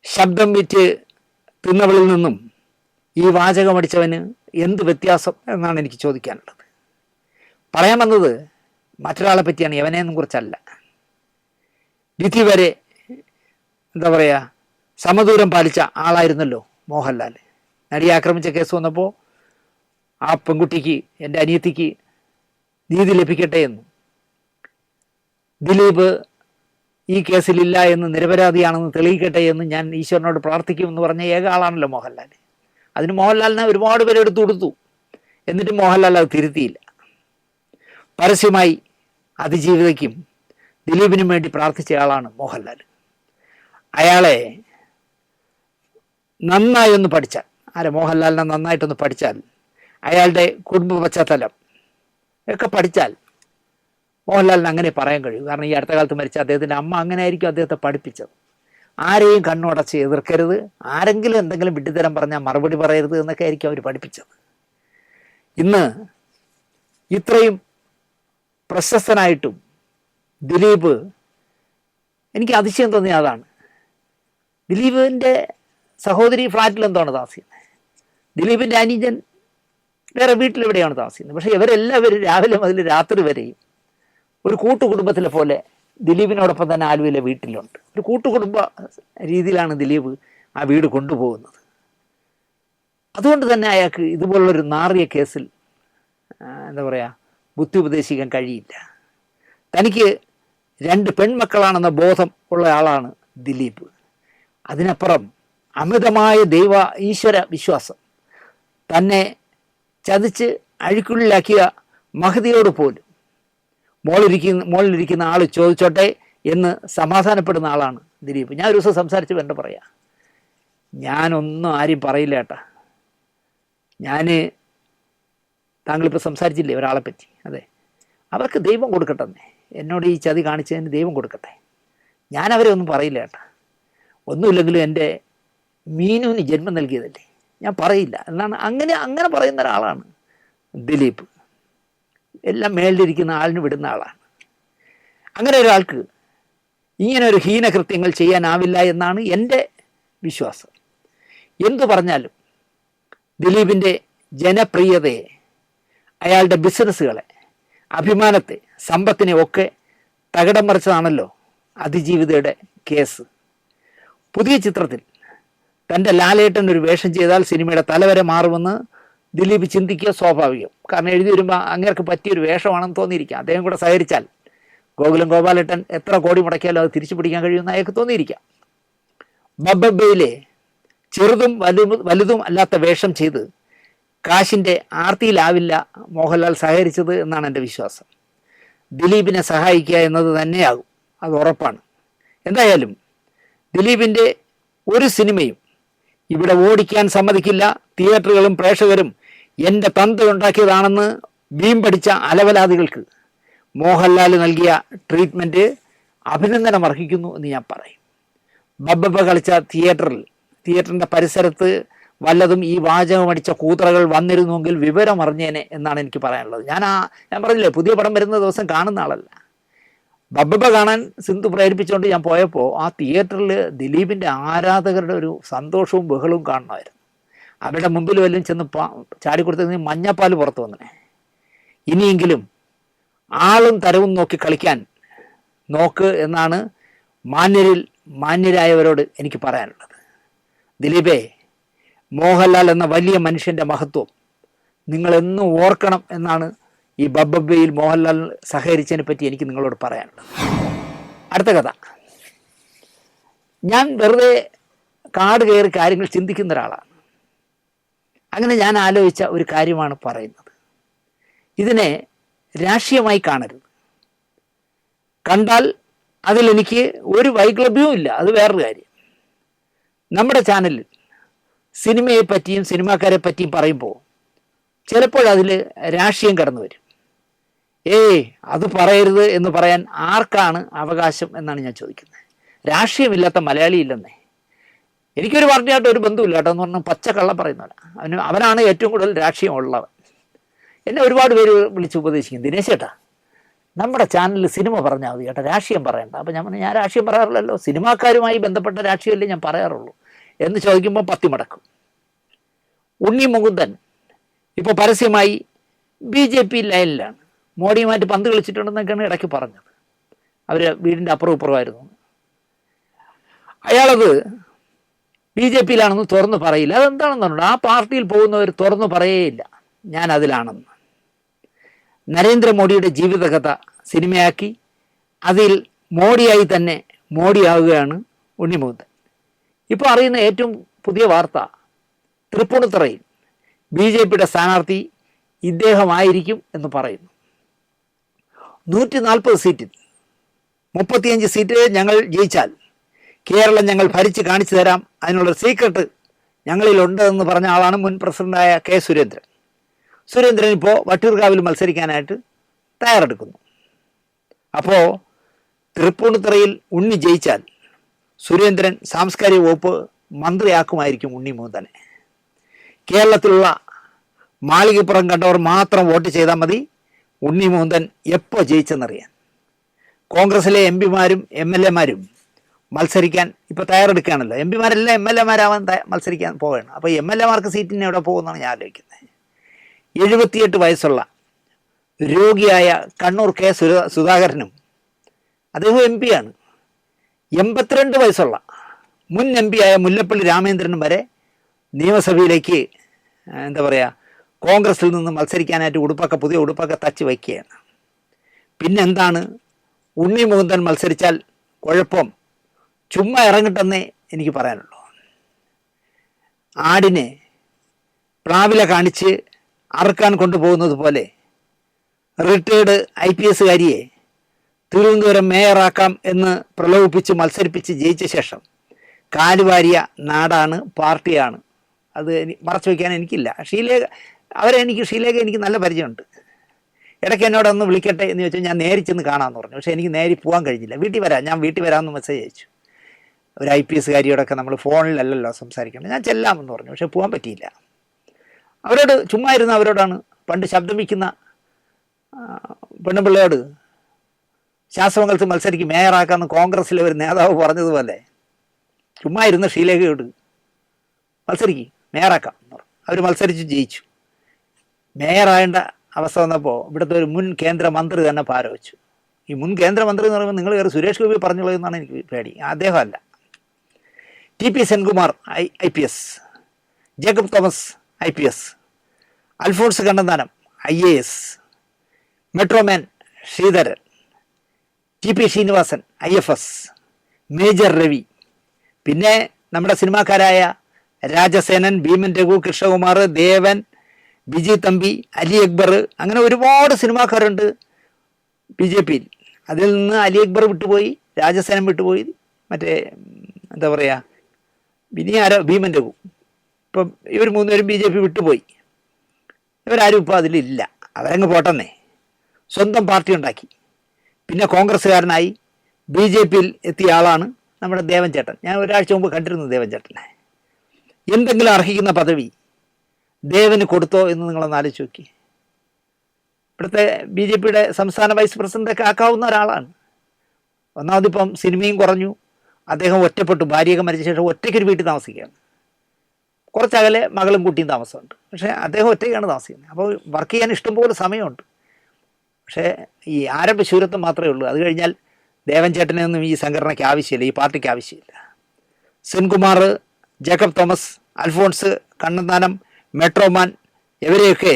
ശബ്ദം വിറ്റ് തിന്നവളിൽ നിന്നും ഈ വാചകമടിച്ചവന് എന്ത് വ്യത്യാസം എന്നാണ് എനിക്ക് ചോദിക്കാനുള്ളത്. പറയാൻ വന്നത് മറ്റൊരാളെ പറ്റിയാണ്, യവനെയൊന്നും കുറിച്ചല്ല. വിധി വരെ എന്താ പറയുക, സമദൂരം പാലിച്ച ആളായിരുന്നല്ലോ മോഹൻലാൽ. നടിയെ ആക്രമിച്ച കേസ് വന്നപ്പോൾ ആ പെൺകുട്ടിക്ക്, എൻ്റെ അനിയത്തിക്ക് നീതി ലഭിക്കട്ടെ എന്നും ദിലീപ് ഈ കേസിലില്ല എന്ന് നിരപരാധിയാണെന്ന് തെളിയിക്കട്ടെ എന്ന് ഞാൻ ഈശ്വരനോട് പ്രാർത്ഥിക്കുമെന്ന് പറഞ്ഞ ഏക ആളാണല്ലോ മോഹൻലാൽ. അതിന് മോഹൻലാലിനെ ഒരുപാട് പേര് എടുത്തു കൊടുത്തു, എന്നിട്ടും മോഹൻലാൽ അത് തിരുത്തിയില്ല. പരസ്യമായി അതിജീവിതയ്ക്കും ദിലീപിനും വേണ്ടി പ്രാർത്ഥിച്ച ആളാണ് മോഹൻലാൽ. അയാളെ നന്നായി ഒന്ന് പഠിച്ചാൽ, മോഹൻലാലിനെ നന്നായിട്ടൊന്ന് പഠിച്ചാൽ, അയാളുടെ കുടുംബ പശ്ചാത്തലം ഒക്കെ പഠിച്ചാൽ മോഹൻലാലിന് അങ്ങനെ പറയാൻ കഴിയും. കാരണം ഈ അടുത്ത കാലത്ത് മരിച്ച അദ്ദേഹത്തിൻ്റെ അമ്മ അങ്ങനെ ആയിരിക്കും അദ്ദേഹത്തെ പഠിപ്പിച്ചത്. ആരെയും കണ്ണുടച്ച് എതിർക്കരുത്, ആരെങ്കിലും എന്തെങ്കിലും വിഡ്ഢിത്തരം പറഞ്ഞാൽ മറുപടി പറയരുത് എന്നൊക്കെ ആയിരിക്കും അവർ പഠിപ്പിച്ചത്. ഇന്ന് ഇത്രയും പ്രശസ്തനായിട്ടും ദിലീപ്, എനിക്ക് അതിശയം തോന്നിയ അതാണ്. ദിലീപിൻ്റെ സഹോദരി ഫ്ലാറ്റിൽ എന്താണ് താമസിക്കുന്നത്, ദിലീപിൻ്റെ അനുജൻ വേറെ വീട്ടിലെവിടെയാണ് താമസിക്കുന്നത്. പക്ഷേ ഇവരെല്ലാവരും രാവിലെ മുതൽ രാത്രി വരെയും ഒരു കൂട്ടുകുടുംബത്തിലെ പോലെ ദിലീപിനോടൊപ്പം തന്നെ ആലുവയിലെ വീട്ടിലുണ്ട്. ഒരു കൂട്ടുകുടുംബ രീതിയിലാണ് ദിലീപ് ആ വീട് കൊണ്ടുപോകുന്നത്. അതുകൊണ്ട് തന്നെ അയാൾക്ക് ഇതുപോലുള്ളൊരു നാറിയ കേസിൽ എന്താ പറയുക, ബുദ്ധി ഉപദേശിക്കാൻ കഴിയില്ല. തനിക്ക് 2 പെൺമക്കളാണെന്ന ബോധം ഉള്ള ആളാണ് ദിലീപ്. അതിനപ്പുറം അമിതമായ ഈശ്വര വിശ്വാസം, തന്നെ ചതിച്ച് അഴിക്കുള്ളിലാക്കിയ മഹതിയോട് പോലും മോളിലിരിക്കുന്ന ആൾ ചോദിച്ചോട്ടെ എന്ന് സമാധാനപ്പെടുന്ന ആളാണ് ദിലീപ്. ഞാൻ ഒരു ദിവസം സംസാരിച്ച് വേണ്ട പറയാം, ഞാനൊന്നും ആരും പറയില്ല ഏട്ടാ, താങ്കളിപ്പോൾ സംസാരിച്ചില്ലേ ഒരാളെ പറ്റി, അതെ, അവർക്ക് ദൈവം കൊടുക്കട്ടെന്നേ, എന്നോട് ഈ ചതി കാണിച്ചതിന് ദൈവം കൊടുക്കട്ടെ, ഞാനവരെ ഒന്നും പറയില്ല ഏട്ടാ, ഒന്നുമില്ലെങ്കിലും എൻ്റെ മീനുവിന് ജന്മം നൽകിയതല്ലേ, ഞാൻ പറയില്ല എന്നാണ്. അങ്ങനെ പറയുന്ന ഒരാളാണ് ദിലീപ്. എല്ലാം മേളിലിരിക്കുന്ന ആളിന് വിടുന്ന ആളാണ്. അങ്ങനെ ഒരാൾക്ക് ഇങ്ങനെ ഒരു ഹീനകൃത്യങ്ങൾ ചെയ്യാനാവില്ല എന്നാണ് എൻ്റെ വിശ്വാസം. എന്തു പറഞ്ഞാലും ദിലീപിൻ്റെ ജനപ്രിയതയെ, അയാളുടെ ബിസിനസ്സുകളെ, അഭിമാനത്തെ, സമ്പത്തിനെ ഒക്കെ തകിടം മറിച്ചതാണല്ലോ അതിജീവിതയുടെ കേസ്. പുതിയ ചിത്രത്തിൽ തൻ്റെ ലാലേട്ടൻ ഒരു വേഷം ചെയ്താൽ സിനിമയുടെ തലവരെ മാറുമെന്ന് ദിലീപ് ചിന്തിക്കുക സ്വാഭാവികം. കാരണം എഴുതി വരുമ്പോൾ അങ്ങേർക്ക് പറ്റിയൊരു വേഷമാണെന്ന് തോന്നിയിരിക്കാം. അദ്ദേഹം കൂടെ സഹകരിച്ചാൽ ഗോകുലം ഗോപാലേട്ടൻ എത്ര കോടി മുടക്കിയാലും അത് തിരിച്ചു പിടിക്കാൻ കഴിയുമെന്ന് അയാൾക്ക് തോന്നിയിരിക്കാം. ബബ്ബബ്ബയിലെ ചെറുതും വലുതും അല്ലാത്ത വേഷം ചെയ്ത് കാശിൻ്റെ ആർത്തിയിലാവില്ല മോഹൻലാൽ സഹകരിച്ചത് എന്നാണ് എൻ്റെ വിശ്വാസം. ദിലീപിനെ സഹായിക്കുക എന്നത് തന്നെയാകും, അത് ഉറപ്പാണ്. എന്തായാലും ദിലീപിൻ്റെ ഒരു സിനിമയും ഇവിടെ ഓടിക്കാൻ സമ്മതിക്കില്ല. തിയേറ്ററുകളും പ്രേക്ഷകരും എൻ്റെ തന്തയുണ്ടാക്കിയതാണെന്ന് വീമ്പടിച്ച അലവലാദികൾക്ക് മോഹൻലാൽ നൽകിയ ട്രീറ്റ്മെൻറ്റ് അഭിനന്ദനം അർഹിക്കുന്നു എന്ന് ഞാൻ പറയും. ബബ്ബബ്ബ കളിച്ച തിയേറ്ററിൻ്റെ പരിസരത്ത് വല്ലതും ഈ വാചകമടിച്ച കൂതറകൾ വന്നിരുന്നുവെങ്കിൽ വിവരം അറിഞ്ഞേനെ എന്നാണ് എനിക്ക് പറയാനുള്ളത്. ഞാൻ പറഞ്ഞില്ലേ, പുതിയ പടം വരുന്ന ദിവസം കാണുന്ന ആളല്ല. ബബ്ബബ്ബ കാണാൻ സിന്ധു പ്രേരിപ്പിച്ചുകൊണ്ട് ഞാൻ പോയപ്പോൾ ആ തിയേറ്ററിൽ ദിലീപിൻ്റെ ആരാധകരുടെ ഒരു സന്തോഷവും ബഹളവും കാണണമായിരുന്നു. അവരുടെ മുമ്പിൽ വല്ലതും ചെന്ന് ചാടിക്കൊടുത്തതിന് മഞ്ഞപ്പാൽ പുറത്തു വന്നേ. ഇനിയെങ്കിലും ആളും തരവും നോക്കി കളിക്കാൻ നോക്ക് എന്നാണ് മാന്യരായവരോട് എനിക്ക് പറയാനുള്ളത്. ദിലീപേ, മോഹൻലാൽ എന്ന വലിയ മനുഷ്യൻ്റെ മഹത്വം നിങ്ങളെന്നും ഓർക്കണം എന്നാണ് ഈ ബബ്ബബ്ബയിൽ മോഹൻലാൽ സഹകരിച്ചതിനെ പറ്റി എനിക്ക് നിങ്ങളോട് പറയാനുള്ളത്. അടുത്ത കഥ. ഞാൻ വെറുതെ കാട് കയറി കാര്യങ്ങൾ ചിന്തിക്കുന്ന ഒരാളാണ്. അങ്ങനെ ഞാൻ ആലോചിച്ച ഒരു കാര്യമാണ് പറയുന്നത്. ഇതിനെ രാഷ്ട്രീയമായി കാണരുത്. കണ്ടാൽ അതിലെനിക്ക് ഒരു വൈക്ലഭ്യവും ഇല്ല, അത് വേറൊരു കാര്യം. നമ്മുടെ ചാനലിൽ സിനിമയെ പറ്റിയും സിനിമാക്കാരെ പറ്റിയും പറയുമ്പോൾ ചിലപ്പോൾ അതിൽ രാഷ്ട്രീയം കടന്നു വരും. അത് പറയരുത് എന്ന് പറയാൻ ആർക്കാണ് അവകാശം എന്നാണ് ഞാൻ ചോദിക്കുന്നത്. രാഷ്ട്രീയമില്ലാത്ത മലയാളി ഇല്ലെന്നേ. എനിക്കൊരു പാർട്ടിയായിട്ട് ഒരു ബന്ധമില്ല കേട്ടോ എന്ന് പറഞ്ഞാൽ പച്ചക്കള്ള പറയുന്നവനാണ്. അവനാണ് ഏറ്റവും കൂടുതൽ രാഷ്ട്രീയം ഉള്ളവൻ. എന്നെ ഒരുപാട് പേര് വിളിച്ച് ഉപദേശിക്കും, ദിനേശ് ചേട്ടാ നമ്മുടെ ചാനലിൽ സിനിമ പറഞ്ഞാൽ മതി ചേട്ടാ, രാഷ്ട്രീയം പറയണ്ട. അപ്പോൾ ഞാൻ രാഷ്ട്രീയം പറയാറില്ലല്ലോ, സിനിമാക്കാരുമായി ബന്ധപ്പെട്ട രാഷ്ട്രീയമല്ലേ ഞാൻ പറയാറുള്ളൂ എന്ന് ചോദിക്കുമ്പോൾ പത്തി മടക്കും. ഉണ്ണി മുകുന്ദൻ ഇപ്പോൾ പരസ്യമായി BJP ലൈനിലാണ്, മോഡിയുമായിട്ട് പന്ത് കളിച്ചിട്ടുണ്ടെന്നൊക്കെയാണ് ഇടയ്ക്ക് പറഞ്ഞത്. അവർ വീടിൻ്റെ അപ്പുറം ഇപ്പുറമായിരുന്നു. അയാളത് BJPയിലാണെന്ന് തുറന്നു പറയില്ല. അതെന്താണെന്ന് പറഞ്ഞാൽ ആ പാർട്ടിയിൽ പോകുന്നവർ തുറന്നു പറയേയില്ല ഞാൻ അതിലാണെന്ന്. നരേന്ദ്രമോദിയുടെ ജീവിതകഥ സിനിമയാക്കി അതിൽ മോഡിയായി തന്നെ മോഡിയാവുകയാണ് ഉണ്ണി മുകുന്ദൻ. ഇപ്പോൾ അറിയുന്ന ഏറ്റവും പുതിയ വാർത്ത, തൃപ്പൂണിത്തുറയിൽ BJPയുടെ സ്ഥാനാർത്ഥി ഇദ്ദേഹമായിരിക്കും എന്ന് പറയുന്നു. 140 സീറ്റിൽ 35 സീറ്റ് ഞങ്ങൾ ജയിച്ചാൽ കേരളം ഞങ്ങൾ ഭരിച്ച് കാണിച്ചു തരാം, അതിനുള്ളൊരു സീക്രട്ട് ഞങ്ങളിലുണ്ട് എന്ന് പറഞ്ഞ ആളാണ് മുൻ പ്രസിഡൻ്റായ കെ സുരേന്ദ്രൻ. സുരേന്ദ്രൻ ഇപ്പോൾ വട്ടിയൂർക്കാവിൽ മത്സരിക്കാനായിട്ട് തയ്യാറെടുക്കുന്നു. അപ്പോൾ തൃപ്പൂണിത്തുറയിൽ ഉണ്ണി ജയിച്ചാൽ സുരേന്ദ്രൻ സാംസ്കാരിക വകുപ്പ് മന്ത്രിയാക്കുമായിരിക്കും ഉണ്ണി മുകുന്ദനെ. കേരളത്തിലുള്ള മാളികപ്പുറം കണ്ടവർ മാത്രം വോട്ട് ചെയ്താൽ മതി ഉണ്ണി മുകുന്ദൻ എപ്പോൾ ജയിച്ചെന്നറിയാൻ. കോൺഗ്രസിലെ MPമാരും MLAമാരും മത്സരിക്കാൻ ഇപ്പോൾ തയ്യാറെടുക്കുകയാണല്ലോ. MPമാരെല്ലാം MLAമാരാവാൻ മത്സരിക്കാൻ പോവുകയാണ്. അപ്പോൾ MLAമാർക്ക് സീറ്റിന് എവിടെ പോകുമെന്നാണ് ഞാൻ ആലോചിക്കുന്നത്. 78 വയസ്സുള്ള രോഗിയായ കണ്ണൂർ കെ സുധാകരനും അദ്ദേഹം MP ആണ്. 82 വയസ്സുള്ള മുൻ MP മുല്ലപ്പള്ളി രാമേന്ദ്രനും വരെ നിയമസഭയിലേക്ക് കോൺഗ്രസിൽ നിന്ന് മത്സരിക്കാനായിട്ട് പുതിയ ഉടുപ്പൊക്കെ തച്ച് വയ്ക്കുകയാണ്. പിന്നെന്താണ് ഉണ്ണി മുകുന്ദൻ മത്സരിച്ചാൽ കുഴപ്പം? ചുമ്മാ ഇറങ്ങട്ടെന്നേ എനിക്ക് പറയാനുള്ളൂ. ആടിനെ പ്ലാവില കാണിച്ച് അറുക്കാൻ കൊണ്ടുപോകുന്നത് പോലെ റിട്ടയേർഡ് IPSകാരിയെ തിരുവനന്തപുരം മേയറാക്കാം എന്ന് പ്രലോഭിപ്പിച്ച് മത്സരിപ്പിച്ച് ജയിച്ച ശേഷം കാലുവാരിയ നാടാണ്, പാർട്ടിയാണ്. അത് മറച്ചു വയ്ക്കാൻ എനിക്കില്ല. ഷീലേഖ എനിക്ക് നല്ല പരിചയമുണ്ട്. ഇടയ്ക്ക് എന്നോടൊന്ന് വിളിക്കട്ടെ എന്ന് ചോദിച്ചാൽ ഞാൻ നേരി ചെന്ന് കാണാമെന്ന് പറഞ്ഞു. പക്ഷേ എനിക്ക് നേരി പോകാൻ കഴിഞ്ഞില്ല. ഞാൻ വീട്ടിൽ വരാമെന്ന് മെസ്സേജ് അയച്ചു. ഒരു IPSകാരിയോടൊക്കെ നമ്മൾ ഫോണിലല്ലല്ലോ സംസാരിക്കേണ്ടത്. ഞാൻ ചെല്ലാമെന്ന് പറഞ്ഞു, പക്ഷേ പോകാൻ പറ്റിയില്ല. ചുമ്മാ ഇരുന്ന് അവരോടാണ് പണ്ട് ശബ്ദം വയ്ക്കുന്ന പെണ്ണുപിള്ളയോട് ശാസ്ത്രമംഗലത്ത് മത്സരിക്ക് മേയറാക്കാമെന്ന് കോൺഗ്രസ്സിലെ ഒരു നേതാവ് പറഞ്ഞതുപോലെ ചുമ്മാ ഇരുന്ന ഷീലേഖയോട് മത്സരിക്ക് മേയറാക്കാം എന്ന് പറഞ്ഞു. അവർ മത്സരിച്ച് ജയിച്ചു. മേയറായേണ്ട അവസ്ഥ വന്നപ്പോൾ ഇവിടുത്തെ ഒരു മുൻ കേന്ദ്രമന്ത്രി തന്നെ പാരവച്ചു. ഈ മുൻ കേന്ദ്രമന്ത്രി എന്ന് പറയുമ്പോൾ നിങ്ങൾ കയറി സുരേഷ് ഗോപി പറഞ്ഞുള്ളൂ എന്നാണ് എനിക്ക് പേടി. അദ്ദേഹമല്ല. TP Senkumar IPS, Jacob Thomas IPS, Alphons Kannanthanam IAS, metro man Sreedharan, TP Sreenivasan IFS, major Ravi, പിന്നെ നമ്മുടെ സിനിമാക്കാരായ രാജസേനൻ, ഭീമൻ രഘു, കൃഷ്ണകുമാർ, ദേവൻ, ബിജി തമ്പി, അലി അക്ബർ, അങ്ങനെ ഒരുപാട് സിനിമാക്കാരുണ്ട് BJPയിൽ. അതിൽ നിന്ന് അലി അക്ബർ വിട്ടുപോയി, രാജസേനൻ വിട്ടുപോയി, മറ്റേ എന്താ പറയുക ഭീമൻ രഘു. ഇപ്പം ഇവർ മൂന്നുപേരും BJP വിട്ടുപോയി. ഇവരാരും ഇപ്പോൾ അതിലില്ല, അവരങ്ങ് പോട്ടെന്നേ. സ്വന്തം പാർട്ടി ഉണ്ടാക്കി, പിന്നെ കോൺഗ്രസ്സുകാരനായി BJPയിൽ എത്തിയ ആളാണ് നമ്മുടെ ദേവൻ ചേട്ടൻ. ഞാൻ ഒരാഴ്ച മുമ്പ് കണ്ടിരുന്നു ദേവൻ ചേട്ടനെ. എന്തെങ്കിലും അർഹിക്കുന്ന പദവി ദേവന് കൊടുത്തോ എന്ന് നിങ്ങളൊന്ന് ആലോചിച്ച് നോക്കി. ഇവിടുത്തെ BJPയുടെ സംസ്ഥാന വൈസ് പ്രസിഡൻ്റൊക്കെ ആക്കാവുന്ന ഒരാളാണ്. ഒന്നാമതിപ്പം സിനിമയും കുറഞ്ഞു, അദ്ദേഹം ഒറ്റപ്പെട്ടു, ഭാര്യയൊക്കെ മരിച്ച ശേഷം ഒറ്റയ്ക്കൊരു വീട്ടിൽ താമസിക്കുകയാണ്. കുറച്ചകലെ മകളും കുട്ടിയും താമസമുണ്ട്, പക്ഷേ അദ്ദേഹം ഒറ്റയ്ക്കാണ് താമസിക്കുന്നത്. അപ്പോൾ വർക്ക് ചെയ്യാൻ ഇഷ്ടംപോലെ സമയമുണ്ട്. പക്ഷേ ഈ ആരംഭശൂരത്വം മാത്രമേ ഉള്ളൂ. അത് കഴിഞ്ഞാൽ ദേവൻ ചേട്ടനൊന്നും ഈ സംഘടനയ്ക്ക് ആവശ്യമില്ല, ഈ പാർട്ടിക്ക് ആവശ്യമില്ല. സെൻകുമാർ, ജേക്കബ് തോമസ്, അൽഫോൺസ് കണ്ണന്താനം, മെട്രോമാൻ, ഇവരെയൊക്കെ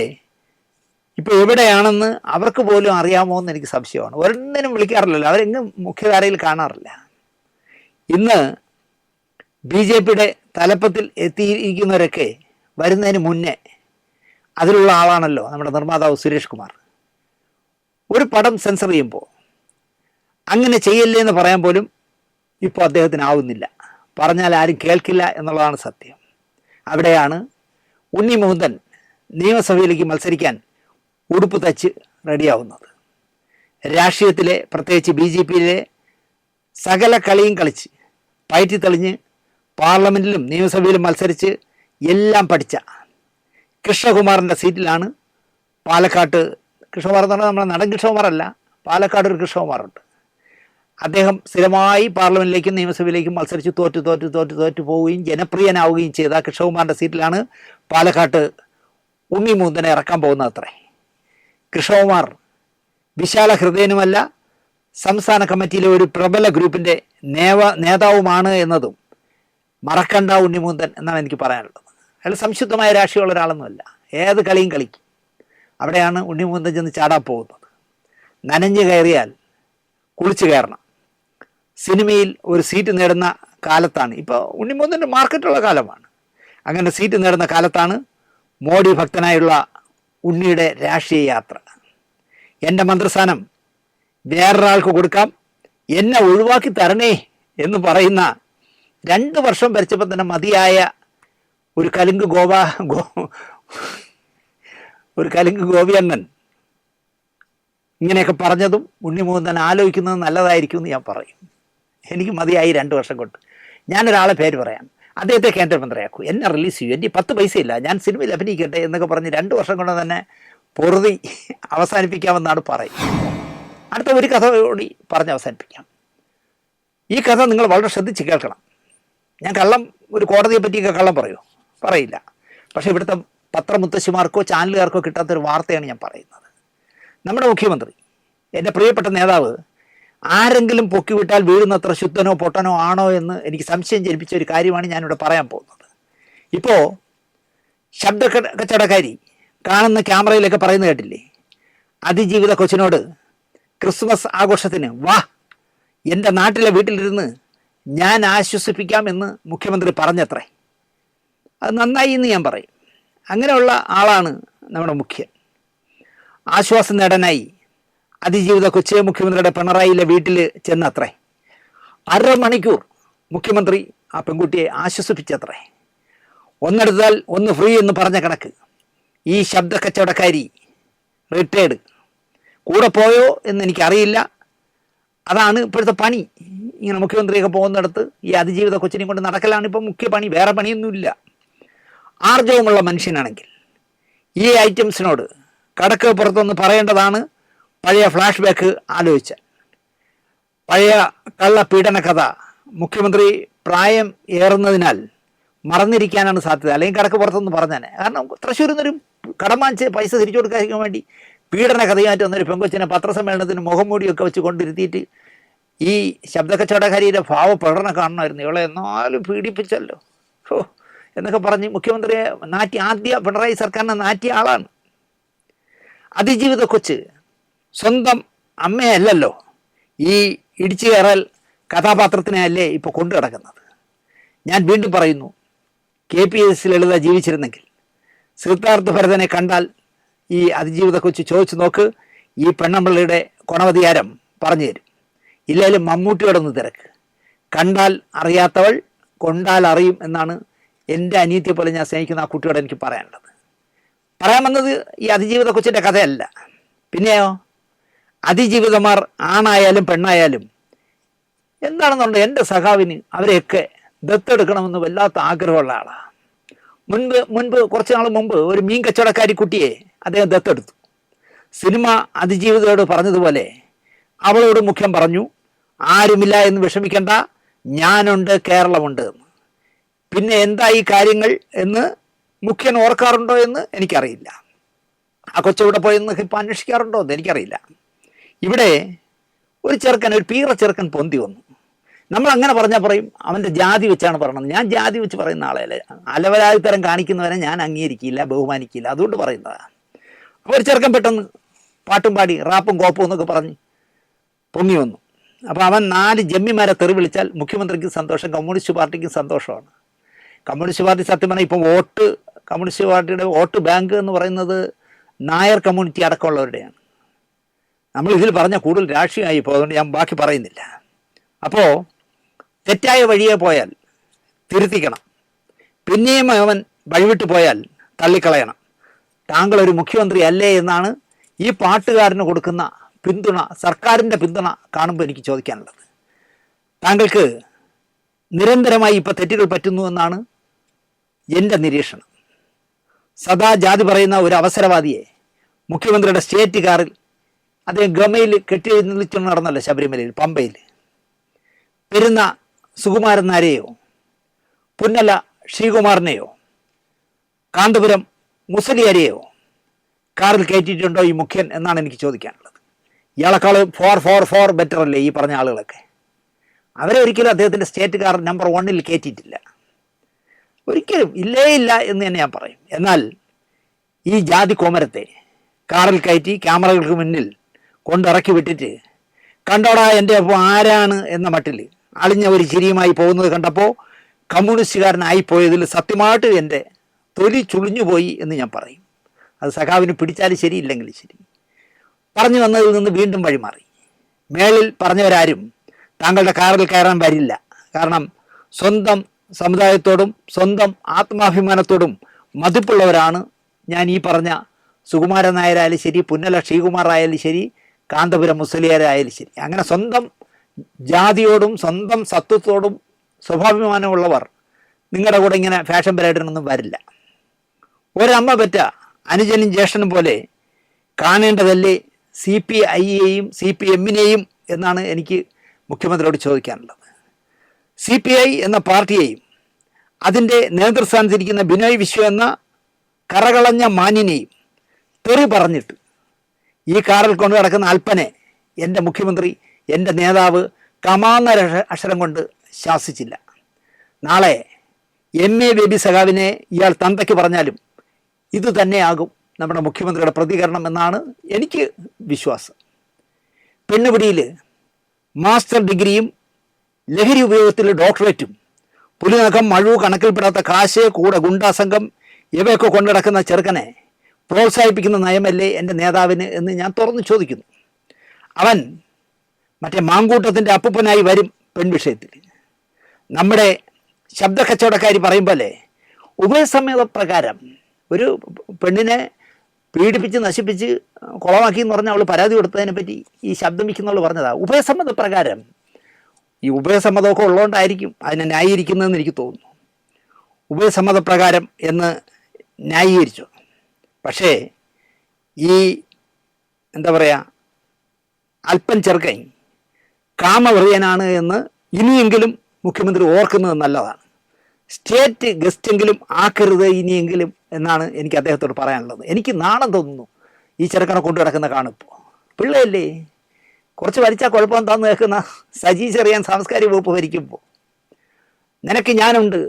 ഇപ്പോൾ എവിടെയാണെന്ന് അവർക്ക് പോലും അറിയാമോ എന്ന് എനിക്ക് സംശയമാണ്. ഒരെണ്ണിനും വിളിക്കാറില്ലല്ലോ, അവരെങ്ങും മുഖ്യധാരയിൽ കാണാറില്ല. ഇന്ന് BJPയുടെ തലപ്പത്തിൽ എത്തിയിരിക്കുന്നവരൊക്കെ വരുന്നതിന് മുന്നേ അതിലുള്ള ആളാണല്ലോ നമ്മുടെ നിർമ്മാതാവ് സുരേഷ് കുമാർ. ഒരു പടം സെൻസർ ചെയ്യുമ്പോൾ അങ്ങനെ ചെയ്യല്ലേ എന്ന് പറയാൻ പോലും ഇപ്പോൾ അദ്ദേഹത്തിനാവുന്നില്ല. പറഞ്ഞാൽ ആരും കേൾക്കില്ല എന്നുള്ളതാണ് സത്യം. അവിടെയാണ് ഉണ്ണി മുകുന്ദൻ നിയമസഭയിലേക്ക് മത്സരിക്കാൻ ഉടുപ്പ് തച്ച് റെഡിയാവുന്നത്. രാഷ്ട്രീയത്തിലെ പ്രത്യേകിച്ച് BJPയിലെ സകല കളിയും കളിച്ച് പയറ്റി തെളിഞ്ഞ് പാർലമെൻറ്റിലും നിയമസഭയിലും മത്സരിച്ച് എല്ലാം പഠിച്ച കൃഷ്ണകുമാറിൻ്റെ സീറ്റിലാണ് പാലക്കാട്ട്. കൃഷ്ണകുമാർ എന്ന് പറഞ്ഞാൽ നമ്മുടെ നടൻ കൃഷ്ണകുമാറല്ല, പാലക്കാട് ഒരു കൃഷ്ണകുമാറുണ്ട്. അദ്ദേഹം സ്ഥിരമായി പാർലമെൻറ്റിലേക്കും നിയമസഭയിലേക്കും മത്സരിച്ച് തോറ്റു പോവുകയും ജനപ്രിയനാവുകയും ചെയ്ത കൃഷ്ണകുമാറിൻ്റെ സീറ്റിലാണ് പാലക്കാട്ട് ഉണ്ണി മുകുന്ദനെ ഇറക്കാൻ പോകുന്നത് അത്രേ. കൃഷ്ണകുമാർ വിശാല ഹൃദയനുമല്ല, സംസ്ഥാന കമ്മിറ്റിയിലെ ഒരു പ്രബല ഗ്രൂപ്പിൻ്റെ നേതാവുമാണ് എന്നതും മറക്കണ്ട ഉണ്ണി മുകുന്ദൻ എന്നാണ് എനിക്ക് പറയാനുള്ളത്. അയാൾ സംശുദ്ധമായ രാഷ്ട്രീയമുള്ള ഒരാളൊന്നുമല്ല, ഏത് കളിയും കളിക്കും. അവിടെയാണ് ഉണ്ണി മുകുന്ദൻ ചെന്ന് ചാടാൻ പോകുന്നത്. നനഞ്ഞു കയറിയാൽ കുളിച്ച് കയറണം. സിനിമയിൽ ഒരു സീറ്റ് നേടുന്ന കാലത്താണ് ഇപ്പോൾ ഉണ്ണി മുകുന്ദൻ്റെ മാർക്കറ്റുള്ള കാലമാണ്. അങ്ങനെ സീറ്റ് നേടുന്ന കാലത്താണ് മോഡി ഭക്തനായുള്ള ഉണ്ണിയുടെ രാഷ്ട്രീയ യാത്ര. എൻ്റെ മന്ത്രിസ്ഥാനം വേറൊരാൾക്ക് കൊടുക്കാം, എന്നെ ഒഴിവാക്കി തരണേ എന്ന് പറയുന്ന 2 വർഷം ഭരിച്ചപ്പോൾ തന്നെ മതിയായ ഒരു കലുങ്ക് ഗോപിയണ്ണൻ ഇങ്ങനെയൊക്കെ പറഞ്ഞതും ഉണ്ണി മുകുന്ദൻ ആലോചിക്കുന്നത് നല്ലതായിരിക്കും എന്ന് ഞാൻ പറയും. എനിക്ക് മതിയായി 2 വർഷം കൊണ്ട്. ഞാനൊരാളെ പേര് പറയാം, അദ്ദേഹത്തെ കേന്ദ്രമന്ത്രിയാക്കൂ, എന്നെ റിലീസ് ചെയ്യൂ, എനിക്ക് 10 പൈസയില്ല, ഞാൻ സിനിമയിൽ അഭിനയിക്കട്ടെ എന്നൊക്കെ പറഞ്ഞ് 2 വർഷം കൊണ്ട് തന്നെ പൊറുതി അവസാനിപ്പിക്കാമെന്നാണ് പറയും. അടുത്ത ഒരു കഥ കൂടി പറഞ്ഞ് അവസാനിപ്പിക്കാം. ഈ കഥ നിങ്ങൾ വളരെ ശ്രദ്ധിച്ച് കേൾക്കണം. ഞാൻ ഒരു കോടതിയെ പറ്റിയൊക്കെ കള്ളം പറയില്ല. പക്ഷേ ഇവിടുത്തെ പത്രമുത്തശ്ശിമാർക്കോ ചാനലുകാർക്കോ കിട്ടാത്തൊരു വാർത്തയാണ് ഞാൻ പറയുന്നത്. നമ്മുടെ മുഖ്യമന്ത്രി, എൻ്റെ പ്രിയപ്പെട്ട നേതാവ്, ആരെങ്കിലും പൊക്കിവിട്ടാൽ വീഴുന്നത്ര ശുദ്ധനോ പൊട്ടനോ ആണോ എന്ന് എനിക്ക് സംശയം ജനിപ്പിച്ച ഒരു കാര്യമാണ് ഞാനിവിടെ പറയാൻ പോകുന്നത്. ഇപ്പോൾ ശബ്ദ കച്ചവടക്കാരി കാണുന്ന ക്യാമറയിലൊക്കെ പറയുന്നത് കേട്ടില്ലേ, അതിജീവിത കൊച്ചിനോട് ക്രിസ്മസ് ആഘോഷത്തിന് വാ, എൻ്റെ നാട്ടിലെ വീട്ടിലിരുന്ന് ഞാൻ ആശ്വസിപ്പിക്കാമെന്ന് മുഖ്യമന്ത്രി പറഞ്ഞത്രേ. അത് നന്നായി എന്ന് ഞാൻ പറയും. അങ്ങനെയുള്ള ആളാണ് നമ്മുടെ മുഖ്യൻ. ആശ്വാസം നേടാനായി അതിജീവിത കൊച്ചിയെ മുഖ്യമന്ത്രിയുടെ പിണറായിയിലെ വീട്ടിൽ ചെന്നത്രേ. 1/2 മണിക്കൂർ മുഖ്യമന്ത്രി ആ പെൺകുട്ടിയെ ആശ്വസിപ്പിച്ചത്രേ. ഒന്നെടുത്താൽ ഒന്ന് ഫ്രീ എന്ന് പറഞ്ഞ കണക്ക് ഈ ശബ്ദ കച്ചവടക്കാരി റിട്ടയർഡ് കൂടെ പോയോ എന്ന് എനിക്കറിയില്ല. അതാണ് ഇപ്പോഴത്തെ പണി. ഇങ്ങനെ മുഖ്യമന്ത്രിയൊക്കെ പോകുന്നിടത്ത് ഈ അതിജീവിത കൊച്ചിനെയും കൊണ്ട് നടക്കലാണ് ഇപ്പം മുഖ്യ പണി, വേറെ പണിയൊന്നുമില്ല. ആർജവമുള്ള മനുഷ്യനാണെങ്കിൽ ഈ ഐറ്റംസിനോട് കടക്ക് പുറത്തൊന്ന് പറയേണ്ടതാണ്. പഴയ ഫ്ലാഷ് ബാക്ക് ആലോചിച്ചാൽ പഴയ കള്ള പീഡന കഥ മുഖ്യമന്ത്രി പ്രായം ഏറുന്നതിനാൽ മറന്നിരിക്കാനാണ് സാധ്യത. അല്ലെങ്കിൽ കടക്ക് പുറത്തൊന്ന് പറഞ്ഞാൽ, കാരണം തൃശ്ശൂരിൽ നിന്നൊരു കടം വാങ്ങിച്ച് പൈസ തിരിച്ചു കൊടുക്കാൻ വേണ്ടി പീഡന കഥയായിട്ട് വന്നൊരു പെങ്കൊച്ചിനെ പത്രസമ്മേളനത്തിന് മുഖം മൂടിയൊക്കെ വെച്ച് കൊണ്ടിരുത്തിയിട്ട് ഈ ശബ്ദ കച്ചവടക്കാരിയുടെ ഭാവപ്രകടനം കാണണമായിരുന്നു. ഇവളെ എന്നാലും പീഡിപ്പിച്ചല്ലോ എന്നൊക്കെ പറഞ്ഞ് മുഖ്യമന്ത്രിയെ ആദ്യ പിണറായി സർക്കാരിനെ നാറ്റിയ ആളാണ്. അതിജീവിത കൊച്ച് സ്വന്തം അമ്മയല്ലല്ലോ ഈ ഇടിച്ചു കയറൽ കഥാപാത്രത്തിനെയല്ലേ ഇപ്പോൾ കൊണ്ടു കിടക്കുന്നത്. ഞാൻ വീണ്ടും പറയുന്നു, KPS ലളിത ജീവിച്ചിരുന്നെങ്കിൽ സിദ്ധാർത്ഥ ഭരതനെ കണ്ടാൽ ഈ അതിജീവിത കൊച്ചു ചോദിച്ചു നോക്ക്, ഈ പെണ്ണമ്പിള്ളയുടെ ഗുണവധികാരം പറഞ്ഞു തരും. ഇല്ലെങ്കിലും മമ്മൂട്ടിയോടെ ഒന്ന് തിരക്ക്. കണ്ടാൽ അറിയാത്തവൾ കൊണ്ടാൽ അറിയും എന്നാണ് എൻ്റെ അനിയത്തിയെ പോലെ ഞാൻ സ്നേഹിക്കുന്ന ആ കുട്ടിയോട് എനിക്ക് പറയാനുള്ളത്. പറയാൻ വന്നത് ഈ അതിജീവിത കൊച്ചിൻ്റെ കഥയല്ല. പിന്നെയോ, അതിജീവിതമാർ ആണായാലും പെണ്ണായാലും എന്താണെന്നുണ്ട്, എൻ്റെ സഖാവിന് അവരെയൊക്കെ ദത്തെടുക്കണമെന്ന് വല്ലാത്ത ആഗ്രഹമുള്ള ആളാണ്. മുൻപ് കുറച്ച് നാൾ മുമ്പ് ഒരു മീൻ കച്ചവടക്കാരി കുട്ടിയെ അദ്ദേഹം ദത്തെടുത്തു. സിനിമ അതിജീവിതയോട് പറഞ്ഞതുപോലെ അവളോട് മുഖ്യം പറഞ്ഞു, ആരുമില്ല എന്ന് വിഷമിക്കേണ്ട, ഞാനുണ്ട്, കേരളമുണ്ട് എന്ന്. പിന്നെ എന്താ ഈ കാര്യങ്ങൾ എന്ന് മുഖ്യൻ ഓർക്കാറുണ്ടോ എന്ന് എനിക്കറിയില്ല. ആ കൊച്ചവിടെ പോയെന്ന് ഇപ്പം അന്വേഷിക്കാറുണ്ടോ എന്ന് എനിക്കറിയില്ല. ഇവിടെ ഒരു ചെറുക്കൻ, ഒരു പീറ ചെറുക്കൻ പൊന്തി വന്നു. നമ്മൾ അങ്ങനെ പറഞ്ഞാൽ പറയും അവൻ്റെ ജാതി വെച്ചാണ് പറയണത്. ഞാൻ ജാതി വെച്ച് പറയുന്ന ആളല്ലേ. അലവലാതിത്തരം കാണിക്കുന്നവരെ ഞാൻ അംഗീകരിക്കില്ല, ബഹുമാനിക്കില്ല, അതുകൊണ്ട് പറയുന്നതാണ്. അപ്പോൾ ഒരു ചെറുക്കൻ പെട്ടെന്ന് പാട്ടും പാടി റാപ്പും കോപ്പും എന്നൊക്കെ പറഞ്ഞ് പൊങ്ങി വന്നു. അപ്പോൾ അവൻ 4 ജമ്മിമാരെ തെറി വിളിച്ചാൽ മുഖ്യമന്ത്രിക്ക് സന്തോഷം, കമ്മ്യൂണിസ്റ്റ് പാർട്ടിക്ക് സന്തോഷമാണ്. കമ്മ്യൂണിസ്റ്റ് പാർട്ടി സത്യം പറഞ്ഞാൽ ഇപ്പം കമ്മ്യൂണിസ്റ്റ് പാർട്ടിയുടെ വോട്ട് ബാങ്ക് എന്ന് പറയുന്നത് നായർ കമ്മ്യൂണിറ്റി അടക്കമുള്ളവരുടെയാണ്. നമ്മൾ ഇതിൽ പറഞ്ഞാൽ കൂടുതൽ രാഷ്ട്രീയമായി ഇപ്പോൾ, അതുകൊണ്ട് ഞാൻ ബാക്കി പറയുന്നില്ല. അപ്പോൾ തെറ്റായ വഴിയെ പോയാൽ തിരുത്തിക്കണം, പിന്നെയും അവൻ വഴിവിട്ട് പോയാൽ തള്ളിക്കളയണം. താങ്കൾ ഒരു മുഖ്യമന്ത്രി അല്ലേ എന്നാണ് ഈ പാട്ടുകാരന് കൊടുക്കുന്ന പിന്തുണ, സർക്കാരിൻ്റെ പിന്തുണ കാണുമ്പോൾ എനിക്ക് ചോദിക്കാനുള്ളത്. താങ്കൾക്ക് നിരന്തരമായി ഇപ്പോൾ തെറ്റുകൾ പറ്റുന്നു എന്നാണ് എൻ്റെ നിരീക്ഷണം. സദാ ജാതി പറയുന്ന ഒരു അവസരവാദിയെ മുഖ്യമന്ത്രിയുടെ സ്റ്റേറ്റ് കാറിൽ അദ്ദേഹം ഗമയിൽ കെട്ടിയെഴുന്നള്ളിച്ചു നടന്നല്ലോ ശബരിമലയിൽ, പമ്പയിൽ. പെരുന്ന സുകുമാരൻ നായരെയോ പുന്നല ശ്രീകുമാറിനെയോ കാന്തപുരം മുസലിയാരെയോ കാറിൽ കയറ്റിയിട്ടുണ്ടോ ഈ മുഖ്യൻ എന്നാണ് എനിക്ക് ചോദിക്കാനുള്ളത്. ഇയാളെക്കാൾ 4 ബെറ്റർ അല്ലേ ഈ പറഞ്ഞ ആളുകളൊക്കെ? അവരെ ഒരിക്കലും അദ്ദേഹത്തിൻ്റെ സ്റ്റേറ്റ് കാർ നമ്പർ 1 കയറ്റിയിട്ടില്ല, ഒരിക്കലും ഇല്ലേ ഇല്ല എന്ന് തന്നെ ഞാൻ പറയും. എന്നാൽ ഈ ജാതി കോമരത്തെ കാറിൽ കയറ്റി ക്യാമറകൾക്ക് മുന്നിൽ കൊണ്ടിറക്കി വിട്ടിട്ട് കണ്ടോടാ എൻ്റെ അപ്പോൾ ആരാണ് എന്ന മട്ടിൽ അളിഞ്ഞ ഒരു ചിരിയുമായി പോകുന്നത് കണ്ടപ്പോൾ കമ്മ്യൂണിസ്റ്റുകാരനായിപ്പോയതിൽ സത്യമായിട്ട് എൻ്റെ തൊലി ചുളിഞ്ഞു പോയി എന്ന് ഞാൻ പറയും. അത് സഖാവിന് പിടിച്ചാലും ശരി, ഇല്ലെങ്കിലും ശരി. പറഞ്ഞു വന്നതിൽ നിന്ന് വീണ്ടും വഴിമാറി. മേളിൽ പറഞ്ഞവരാരും താങ്കളുടെ കാറിൽ കയറാൻ വരില്ല. കാരണം സ്വന്തം സമുദായത്തോടും സ്വന്തം ആത്മാഭിമാനത്തോടും മതിപ്പുള്ളവരാണ് ഞാൻ ഈ പറഞ്ഞ സുകുമാരൻ നായരായാലും ശരി, പുന്നല ശ്രീകുമാർ ആയാലും ശരി, കാന്തപുരം മുസലിയാരായാലും ശരി. അങ്ങനെ സ്വന്തം ജാതിയോടും സ്വന്തം സത്വത്തോടും സ്വാഭിമാനമുള്ളവർ നിങ്ങളുടെ കൂടെ ഇങ്ങനെ ഫാഷൻ പരേഡിനൊന്നും വരില്ല. ഒരമ്മ പെറ്റ അനുജനും ജ്യേഷ്ഠനും പോലെ കാണേണ്ടതല്ലേ CPIയെയും CPMനെയും എന്നാണ് എനിക്ക് മുഖ്യമന്ത്രിയോട് ചോദിക്കാനുള്ളത്. CPI എന്ന പാർട്ടിയെയും അതിൻ്റെ നേതൃസ്ഥാനത്തിരിക്കുന്ന ബിനോയ് വിശ്വം എന്ന കറകളഞ്ഞ മാന്യനെയും തെറി പറഞ്ഞിട്ട് ഈ കാറിൽ കൊണ്ടു നടക്കുന്ന അല്പനെ എൻ്റെ മുഖ്യമന്ത്രി, എൻ്റെ നേതാവ് കമാന്ന അക്ഷരം കൊണ്ട് ശാസിച്ചില്ല. നാളെ MA ബേബി സഖാവിനെ ഇയാൾ തന്തയ്ക്ക് പറഞ്ഞാലും ഇത് തന്നെയാകും നമ്മുടെ മുഖ്യമന്ത്രിയുടെ പ്രതികരണം എന്നാണ് എനിക്ക് വിശ്വാസം. പെണ്ണുപിടിയിൽ മാസ്റ്റർ ഡിഗ്രിയും ലഹരി ഉപയോഗത്തിൽ ഡോക്ടറേറ്റും പുലിനഖം മഴു കണക്കിൽപ്പെടാത്ത കാശ് കൂടെ ഗുണ്ടാസംഘം ഇവയൊക്കെ കൊണ്ടുനടക്കുന്ന ചെറുക്കനെ പ്രോത്സാഹിപ്പിക്കുന്ന നയമല്ലേ എൻ്റെ നേതാവിന് എന്ന് ഞാൻ തുറന്നു ചോദിക്കുന്നു. അവൻ മറ്റേ മാങ്കൂട്ടത്തിൻ്റെ അപ്പൂപ്പനായി വരും പെൺവിഷയത്തിൽ. നമ്മുടെ ശബ്ദ കച്ചവടക്കാരി പറയുമ്പോലെ ഉഭയസമ്മതപ്രകാരം ഒരു പെണ്ണിനെ പീഡിപ്പിച്ച് നശിപ്പിച്ച് കുളമാക്കി എന്ന് പറഞ്ഞാൽ അവൾ പരാതി കൊടുത്തതിനെ പറ്റി ഈ ശബ്ദം വയ്ക്കുന്നുള്ളു പറഞ്ഞതാണ്. ഉഭയസമ്മതപ്രകാരം, ഈ ഉഭയസമ്മതമൊക്കെ ഉള്ളതുകൊണ്ടായിരിക്കും അതിനെ ന്യായീകരിക്കുന്നതെന്ന് എനിക്ക് തോന്നുന്നു. ഉഭയസമ്മതപ്രകാരം എന്ന് ന്യായീകരിച്ചു. പക്ഷേ ഈ എന്താ പറയുക, അല്പൻ ചെറുക്കൻ കാമവെറിയനാണ് എന്ന് ഇനിയെങ്കിലും മുഖ്യമന്ത്രി ഓർക്കുന്നത് നല്ലതാണ്. സ്റ്റേറ്റ് ഗസ്റ്റെങ്കിലും ആക്കരുത് ഇനിയെങ്കിലും എന്നാണ് എനിക്ക് അദ്ദേഹത്തോട് പറയാനുള്ളത്. എനിക്ക് നാണം തോന്നുന്നു ഈ ചെറുക്കനെ കൊണ്ടു കിടക്കുന്ന കാണുമ്പോൾ. പിള്ളയല്ലേ, കുറച്ച് വലിച്ചാൽ കുഴപ്പം എന്താന്ന് കേൾക്കുന്ന സജി ചെറിയാൻ സാംസ്കാരിക വകുപ്പ് ഭരിക്കുമ്പോൾ നിനക്ക് ഞാനുണ്ട്,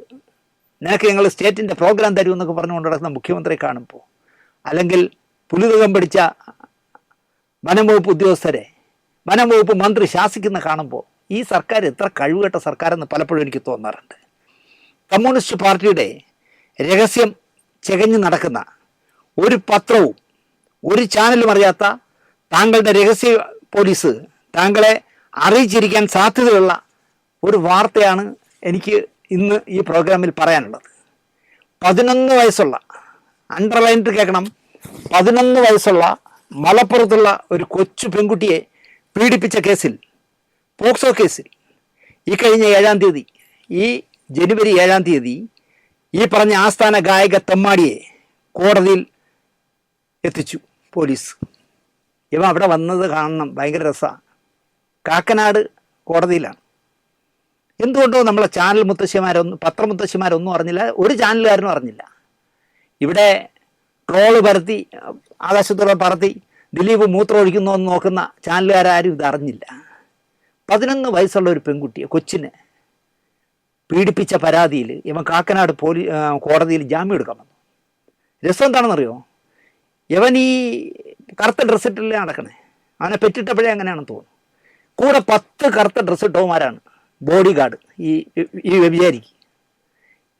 നിനക്ക് ഞങ്ങൾ സ്റ്റേറ്റിൻ്റെ പ്രോഗ്രാം തരും എന്നൊക്കെ പറഞ്ഞുകൊണ്ട് നടക്കുന്ന മുഖ്യമന്ത്രിയെ കാണുമ്പോൾ, അല്ലെങ്കിൽ പുലിതുകം പിടിച്ച വനം വകുപ്പ് ഉദ്യോഗസ്ഥരെ വനം വകുപ്പ് മന്ത്രി ശാസിക്കുന്ന കാണുമ്പോൾ ഈ സർക്കാർ എത്ര കഴിവുകെട്ട സർക്കാരെന്ന് പലപ്പോഴും എനിക്ക് തോന്നാറുണ്ട്. കമ്മ്യൂണിസ്റ്റ് പാർട്ടിയുടെ രഹസ്യം ചെകഞ്ഞു നടക്കുന്ന ഒരു പത്രവും ഒരു ചാനലും അറിയാത്ത താങ്കളുടെ രഹസ്യ പോലീസ് താങ്കളെ അറിയിച്ചിരിക്കാൻ സാധ്യതയുള്ള ഒരു വാർത്തയാണ് എനിക്ക് ഇന്ന് ഈ പ്രോഗ്രാമിൽ പറയാനുള്ളത്. 11 വയസ്സുള്ള, അണ്ടർലൈൻഡ് കേൾക്കണം, 11 വയസ്സുള്ള മലപ്പുറത്തുള്ള ഒരു കൊച്ചു പെൺകുട്ടിയെ പീഡിപ്പിച്ച കേസിൽ, പോക്സോ കേസിൽ ഈ കഴിഞ്ഞ 7-ാം തീയതി, ഈ ജനുവരി 7-ാം തീയതി ഈ പറഞ്ഞ ആസ്ഥാന ഗായക തെമ്മാടിയെ കോടതിയിൽ എത്തിച്ചു പോലീസ്. ഇവ അവിടെ വന്നത് കാണണം, ഭയങ്കര രസമാണ്. കാക്കനാട് കോടതിയിലാണ്. എന്തുകൊണ്ടോ നമ്മളെ ചാനൽ പത്രമുത്തശ്ശിമാരൊന്നും അറിഞ്ഞില്ല, ഒരു ചാനലുകാരനും അറിഞ്ഞില്ല. ഇവിടെ ട്രോള് പരത്തി, ആകാശത്തോടെ പറത്തി ദിലീപ് മൂത്രം ഒഴിക്കുന്നു എന്ന് നോക്കുന്ന ചാനലുകാരും ഇത് അറിഞ്ഞില്ല. 11 വയസ്സുള്ള ഒരു പെൺകുട്ടിയെ, കൊച്ചിനെ പീഡിപ്പിച്ച പരാതിയിൽ ഇവൻ കാക്കനാട് കോടതിയിൽ ജാമ്യം എടുക്കാൻ വന്നു. രസം എന്താണെന്നറിയോ? ഇവൻ ഈ കറുത്ത ഡ്രസ്സിട്ടല്ലേ നടക്കണേ, അവനെ പെറ്റിട്ടപ്പോഴേ അങ്ങനെയാണെന്ന് തോന്നുന്നു. കൂടെ 10 കറുത്ത ഡ്രസ്സിട്ടവന്മാരാണ് ബോഡി ഗാർഡ് ഈ വ്യഭിചാരിക്ക്.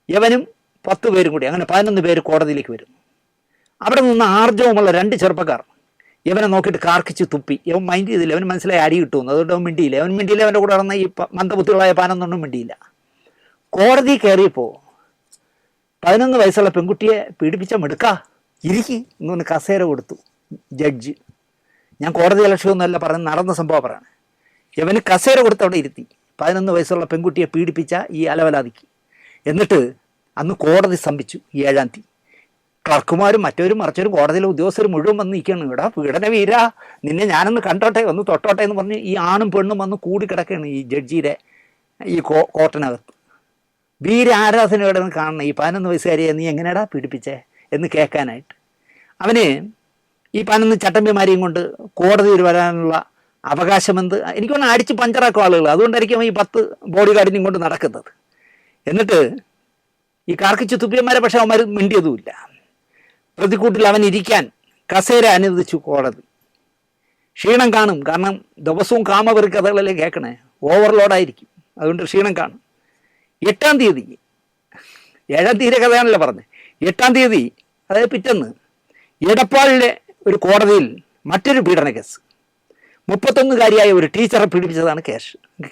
ഇവനും 10 പേരും കൂടി, അങ്ങനെ 11 പേര് കോടതിയിലേക്ക് വരുന്നു. അവിടെ നിന്ന് ആർജവമുള്ള 2 ചെറുപ്പക്കാർ ഇവനെ നോക്കിയിട്ട് കാർക്കിച്ച് തുപ്പി. ഇവൻ മൈൻഡ് ചെയ്തില്ല, അവന് മനസ്സിലായി അടി കിട്ടുമെന്ന്. അതുകൊണ്ട് അവൻ മിണ്ടിയില്ല. അവൻ്റെ കൂടെ നടന്ന ഈ മന്ദബുദ്ധികളായ 11 മിണ്ടിയില്ല. കോടതി കയറിയപ്പോൾ 11 വയസ്സുള്ള പെൺകുട്ടിയെ പീഡിപ്പിച്ച മെടുക്കാ ഇരിക്കി എന്ന് പറഞ്ഞ് കസേര കൊടുത്തു ജഡ്ജ്. ഞാൻ കോടതി ലക്ഷ്യമൊന്നുമല്ല പറഞ്ഞ് നടന്ന സംഭവം പറയാണ്. ഇവന് കസേര കൊടുത്ത് അവിടെ ഇരുത്തി 11 വയസ്സുള്ള പെൺകുട്ടിയെ പീഡിപ്പിച്ച ഈ അലവലാതിക്ക്. എന്നിട്ട് അന്ന് കോടതി സ്തംഭിച്ചു. ഈ 7-ാം തീയതി ക്ലർക്കുമാരും മറ്റവരും മറിച്ചവരും കോടതിയിലെ ഉദ്യോഗസ്ഥർ മുഴുവൻ വന്ന് നിൽക്കുകയാണ്. ഇവിടെ പീഡന വീര, നിന്നെ ഞാനൊന്ന് കണ്ടോട്ടെ, ഒന്ന് തൊട്ടോട്ടെ എന്ന് പറഞ്ഞ് ഈ ആണും പെണ്ണും വന്ന് കൂടിക്കിടക്കുകയാണ് ഈ ജഡ്ജിയുടെ ഈ കോർട്ടിനകത്ത്. വീര ആരാധനയോടെ കാണണം ഈ 11 വയസ്സുകാരിയെ നീ എങ്ങനെയാടാ പീഡിപ്പിച്ചേ എന്ന് കേൾക്കാനായിട്ട്. അവന് ഈ 11 ചട്ടമ്പിമാരെയും കൊണ്ട് കോടതിയിൽ വരാനുള്ള അവകാശമെന്ത് എനിക്ക് പറഞ്ഞാൽ അടിച്ച് പഞ്ചറാക്കും ആളുകൾ. അതുകൊണ്ടായിരിക്കും ഈ 10 ബോഡി ഗാർഡിനെയും കൊണ്ട് നടക്കുന്നത്. എന്നിട്ട് ഈ കാർക്കിച്ച് തുപ്പിയന്മാരെ പക്ഷെ അവന്മാർ മിണ്ടിയതുമില്ല. പ്രതിക്കൂട്ടിൽ അവൻ ഇരിക്കാൻ കസേര അനുവദിച്ചു കോടതി. ക്ഷീണം കാണും, കാരണം ദിവസവും കാമവെറി കഥകളല്ലേ കേൾക്കണേ, ഓവർലോഡായിരിക്കും, അതുകൊണ്ട് ക്ഷീണം കാണും. 8-ാം തീയതി, 7-ാം തീയതി കഥയാണല്ലോ പറഞ്ഞത്, 8-ാം തീയതി അതായത് പിറ്റേന്ന് എടപ്പാളിലെ ഒരു കോടതിയിൽ മറ്റൊരു പീഡന കേസ്. 31-കാരിയായ ഒരു ടീച്ചറെ പീഡിപ്പിച്ചതാണ്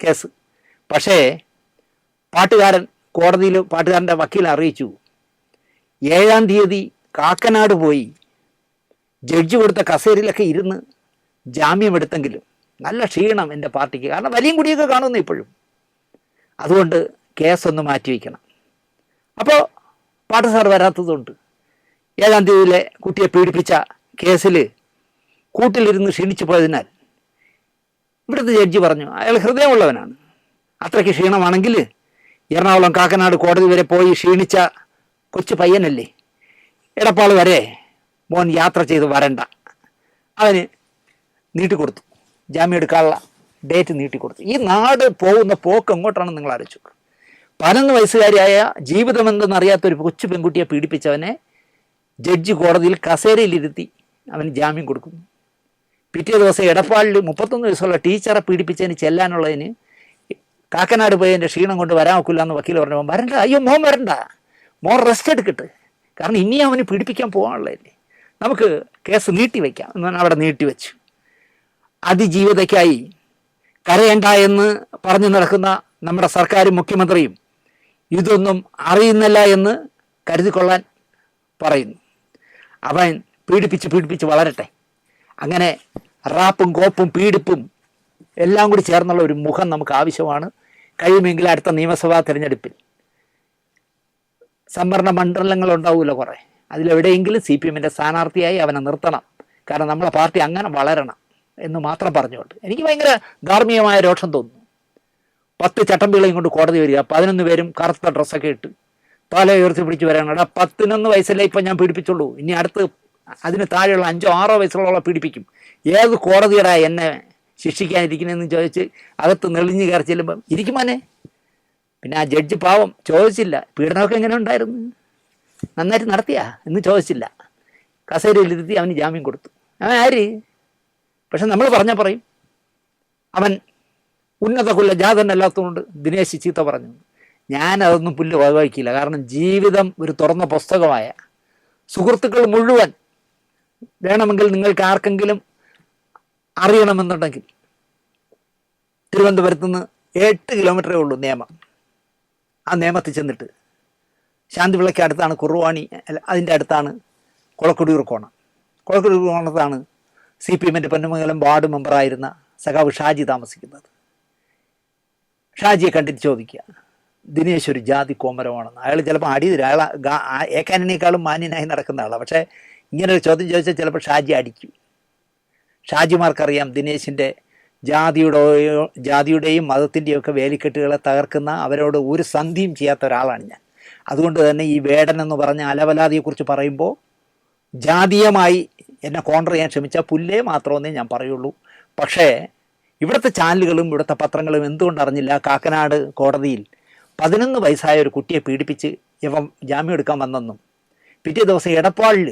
കേസ്. പക്ഷേ പാട്ടുകാരൻ്റെ വക്കീൽ അറിയിച്ചു, 7-ാം തീയതി കാക്കനാട് പോയി ജഡ്ജി കൊടുത്ത കസേരയിലൊക്കെ ഇരുന്ന് ജാമ്യമെടുത്തെങ്കിലും നല്ല ക്ഷീണം എൻ്റെ പാർട്ടിക്ക്, കാരണം വലിയ കുടിയൊക്കെ കാണുന്നു ഇപ്പോഴും, അതുകൊണ്ട് കേസൊന്ന് മാറ്റിവെക്കണം. അപ്പോൾ പാട്ട് സാർ വരാത്തതുകൊണ്ട് 7-ാം തീയതിയിലെ കുട്ടിയെ പീഡിപ്പിച്ച കേസിൽ കൂട്ടിലിരുന്ന് ക്ഷീണിച്ചു പോയതിനാൽ ഇവിടുത്തെ ജഡ്ജി പറഞ്ഞു അയാൾ ഹൃദയമുള്ളവനാണ്, അത്രയ്ക്ക് ക്ഷീണമാണെങ്കിൽ എറണാകുളം കാക്കനാട് കോടതി വരെ പോയി ക്ഷീണിച്ച കൊച്ചു പയ്യനല്ലേ, എടപ്പാൾ വരെ മോൻ യാത്ര ചെയ്ത് വരണ്ട, അവന് നീട്ടിക്കൊടുത്തു, ജാമ്യം എടുക്കാനുള്ള ഡേറ്റ് നീട്ടിക്കൊടുത്തു. ഈ നാട് പോകുന്ന പോക്ക് എങ്ങോട്ടാണെന്ന് നിങ്ങൾ ആലോചിച്ചു. 11 വയസ്സുകാരിയായ ജീവിതമെന്തെന്നറിയാത്തൊരു കൊച്ചു പെൺകുട്ടിയെ പീഡിപ്പിച്ചവനെ ജഡ്ജി കോടതിയിൽ കസേരയിലിരുത്തി അവന് ജാമ്യം കൊടുക്കുന്നു. പിറ്റേ ദിവസം എടപ്പാളിൽ 31 വയസ്സുള്ള ടീച്ചറെ പീഡിപ്പിച്ചതിന് ചെല്ലാനുള്ളതിന് കാക്കനാട് പോയി എൻ്റെ ക്ഷീണം കൊണ്ട് വരാൻ ഒക്കില്ല എന്ന് വക്കീൽ പറഞ്ഞു. വരണ്ട, അയ്യോ മോൻ വരണ്ട, മോൻ റെസ്റ്റ് എടുക്കട്ടെ, കാരണം ഇനി അവന് പീഡിപ്പിക്കാൻ പോകാനുള്ളതല്ലേ, നമുക്ക് കേസ് നീട്ടിവെക്കാം എന്ന് അവിടെ നീട്ടിവെച്ചു. അതിജീവിതയ്ക്കായി കരയണ്ട എന്ന് പറഞ്ഞു നടക്കുന്ന നമ്മുടെ സർക്കാരും മുഖ്യമന്ത്രിയും ഇതൊന്നും അറിയുന്നില്ല എന്ന് കരുതിക്കൊള്ളാൻ പറയുന്നു. അവൻ പീഡിപ്പിച്ച് വളരട്ടെ. അങ്ങനെ റാപ്പും കോപ്പും പീഡിപ്പും എല്ലാം കൂടി ചേർന്നുള്ള ഒരു മുഖം നമുക്ക് ആവശ്യമാണ്. കഴിയുമെങ്കിൽ അടുത്ത നിയമസഭാ തിരഞ്ഞെടുപ്പിൽ സംവരണ മണ്ഡലങ്ങൾ ഉണ്ടാവുമല്ലോ കുറേ, അതിലെവിടെയെങ്കിലും CPM-ൻ്റെ സ്ഥാനാർത്ഥിയായി അവനെ നിർത്തണം. കാരണം നമ്മളെ പാർട്ടി അങ്ങനെ വളരണം എന്ന് മാത്രം പറഞ്ഞുകൊണ്ട് എനിക്ക് ഭയങ്കര ധാർമ്മികമായ രോഷം തോന്നുന്നു. 10 ചട്ടമ്പികളെയും കൊണ്ട് കോടതി വരിക, 11 പേരും കറുത്ത ഡ്രസ്സൊക്കെ ഇട്ട് തല ഉയർത്തി പിടിച്ച് വരാണ്. 11 വയസ്സല്ലേ ഇപ്പം ഞാൻ പീഡിപ്പിച്ചുള്ളൂ, ഇനി അടുത്ത് അതിന് താഴെയുള്ള 5-6 വയസ്സുള്ള പീഡിപ്പിക്കും. ഏത് കോടതിയുടെ എന്നെ ശിക്ഷിക്കാനിരിക്കുന്നതെന്ന് ചോദിച്ച് അകത്ത് നെളിഞ്ഞ് കയറി ചെല്ലുമ്പം ഇരിക്കുമാനെ. പിന്നെ ആ ജഡ്ജി പാവം ചോദിച്ചില്ല, പീഡനമൊക്കെ എങ്ങനെ ഉണ്ടായിരുന്നു, നന്നായിട്ട് നടത്തിയാ എന്ന് ചോദിച്ചില്ല. കസേരയിലിരുത്തി അവന് ജാമ്യം കൊടുത്തു. അവൻ ആര്? പക്ഷെ നമ്മൾ പറഞ്ഞാൽ പറയും അവൻ ഉന്നത കുല ജാതനല്ലാത്തതുകൊണ്ട് ദിനേശ് ചീത്ത പറഞ്ഞു. ഞാനതൊന്നും പുല്ല് വകവയ്ക്കില്ല. കാരണം ജീവിതം ഒരു തുറന്ന പുസ്തകമായ സുഹൃത്തുക്കൾ മുഴുവൻ വേണമെങ്കിൽ നിങ്ങൾക്ക് ആർക്കെങ്കിലും അറിയണമെന്നുണ്ടെങ്കിൽ തിരുവനന്തപുരത്ത് നിന്ന് 8 കിലോമീറ്ററേ ഉള്ളൂ നേമം. ആ നേമത്തിൽ ചെന്നിട്ട് ശാന്തിവിളയ്ക്ക് അടുത്താണ് കുറുവാണി, അതിൻ്റെ അടുത്താണ് കൊളക്കുടിയൂർ കോണം. കൊളക്കുടിയൂർ കോണത്താണ് CPM-ൻ്റെ പൊന്നമംഗലം വാർഡ് മെമ്പറായിരുന്ന സഖാവ് ഷാജി താമസിക്കുന്നത്. ഷാജിയെ കണ്ടിട്ട് ചോദിക്കുക, ദിനേശ് ഒരു ജാതി കോമരമാണെന്ന്. അയാൾ ചിലപ്പോൾ അടി തരും. അയാൾ ഏക്കാനേക്കാളും മാന്യനായി നടക്കുന്ന ആളാണ്. പക്ഷേ ഇങ്ങനൊരു ചോദ്യം ചോദിച്ചാൽ ചിലപ്പോൾ ഷാജി അടിക്കും. ഷാജിമാർക്കറിയാം ദിനേശിൻ്റെ ജാതിയുടെയും മതത്തിൻ്റെയും ഒക്കെ വേലിക്കെട്ടുകളെ തകർക്കുന്ന, അവരോട് ഒരു സന്ധിയും ചെയ്യാത്ത ഒരാളാണ് ഞാൻ. അതുകൊണ്ട് തന്നെ ഈ വേടൻ എന്ന് പറഞ്ഞ അലവലാതിയെക്കുറിച്ച് പറയുമ്പോൾ ജാതീയമായി എന്നെ കോൺട്ര ചെയ്യാൻ ശ്രമിച്ചാൽ പുല്ലേ മാത്രമെന്നേ ഞാൻ പറയുള്ളൂ. പക്ഷേ ഇവിടുത്തെ ചാനലുകളും ഇവിടുത്തെ പത്രങ്ങളും എന്തുകൊണ്ട് അറിഞ്ഞില്ല, കാക്കനാട് കോടതിയിൽ 11 വയസ്സായ ഒരു കുട്ടിയെ പീഡിപ്പിച്ച് ഇവൻ ജാമ്യം എടുക്കാൻ വന്നെന്നും, പിറ്റേ ദിവസം എടപ്പാളിൽ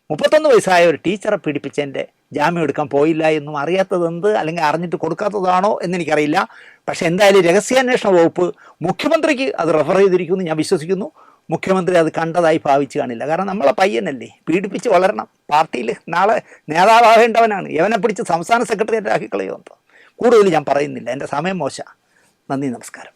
31 വയസ്സായ ഒരു ടീച്ചറെ പീഡിപ്പിച്ചതിൻ്റെ ജാമ്യം എടുക്കാൻ പോയില്ല എന്നും അറിയാത്തത് എന്ത്, അല്ലെങ്കിൽ അറിഞ്ഞിട്ട് കൊടുക്കാത്തതാണോ എന്നെനിക്കറിയില്ല. പക്ഷേ എന്തായാലും രഹസ്യാന്വേഷണ വകുപ്പ് മുഖ്യമന്ത്രിക്ക് അത് റെഫർ ചെയ്തിരിക്കുമെന്ന് ഞാൻ വിശ്വസിക്കുന്നു. മുഖ്യമന്ത്രി അത് കണ്ടതായി ഭാവിച്ച് കാണില്ല. കാരണം നമ്മളെ പയ്യനല്ലേ, പീഡിപ്പിച്ച് വളരണം, പാർട്ടിയിൽ നാളെ നേതാവാകേണ്ടവനാണ്. യവനെ പിടിച്ച് സംസ്ഥാന സെക്രട്ടറിയേറ്റ് ആക്കിക്കളയുമെന്നോ. കൂടുതൽ ഞാൻ പറയുന്നില്ല, എൻ്റെ സമയം മോശം. നന്ദി, നമസ്കാരം.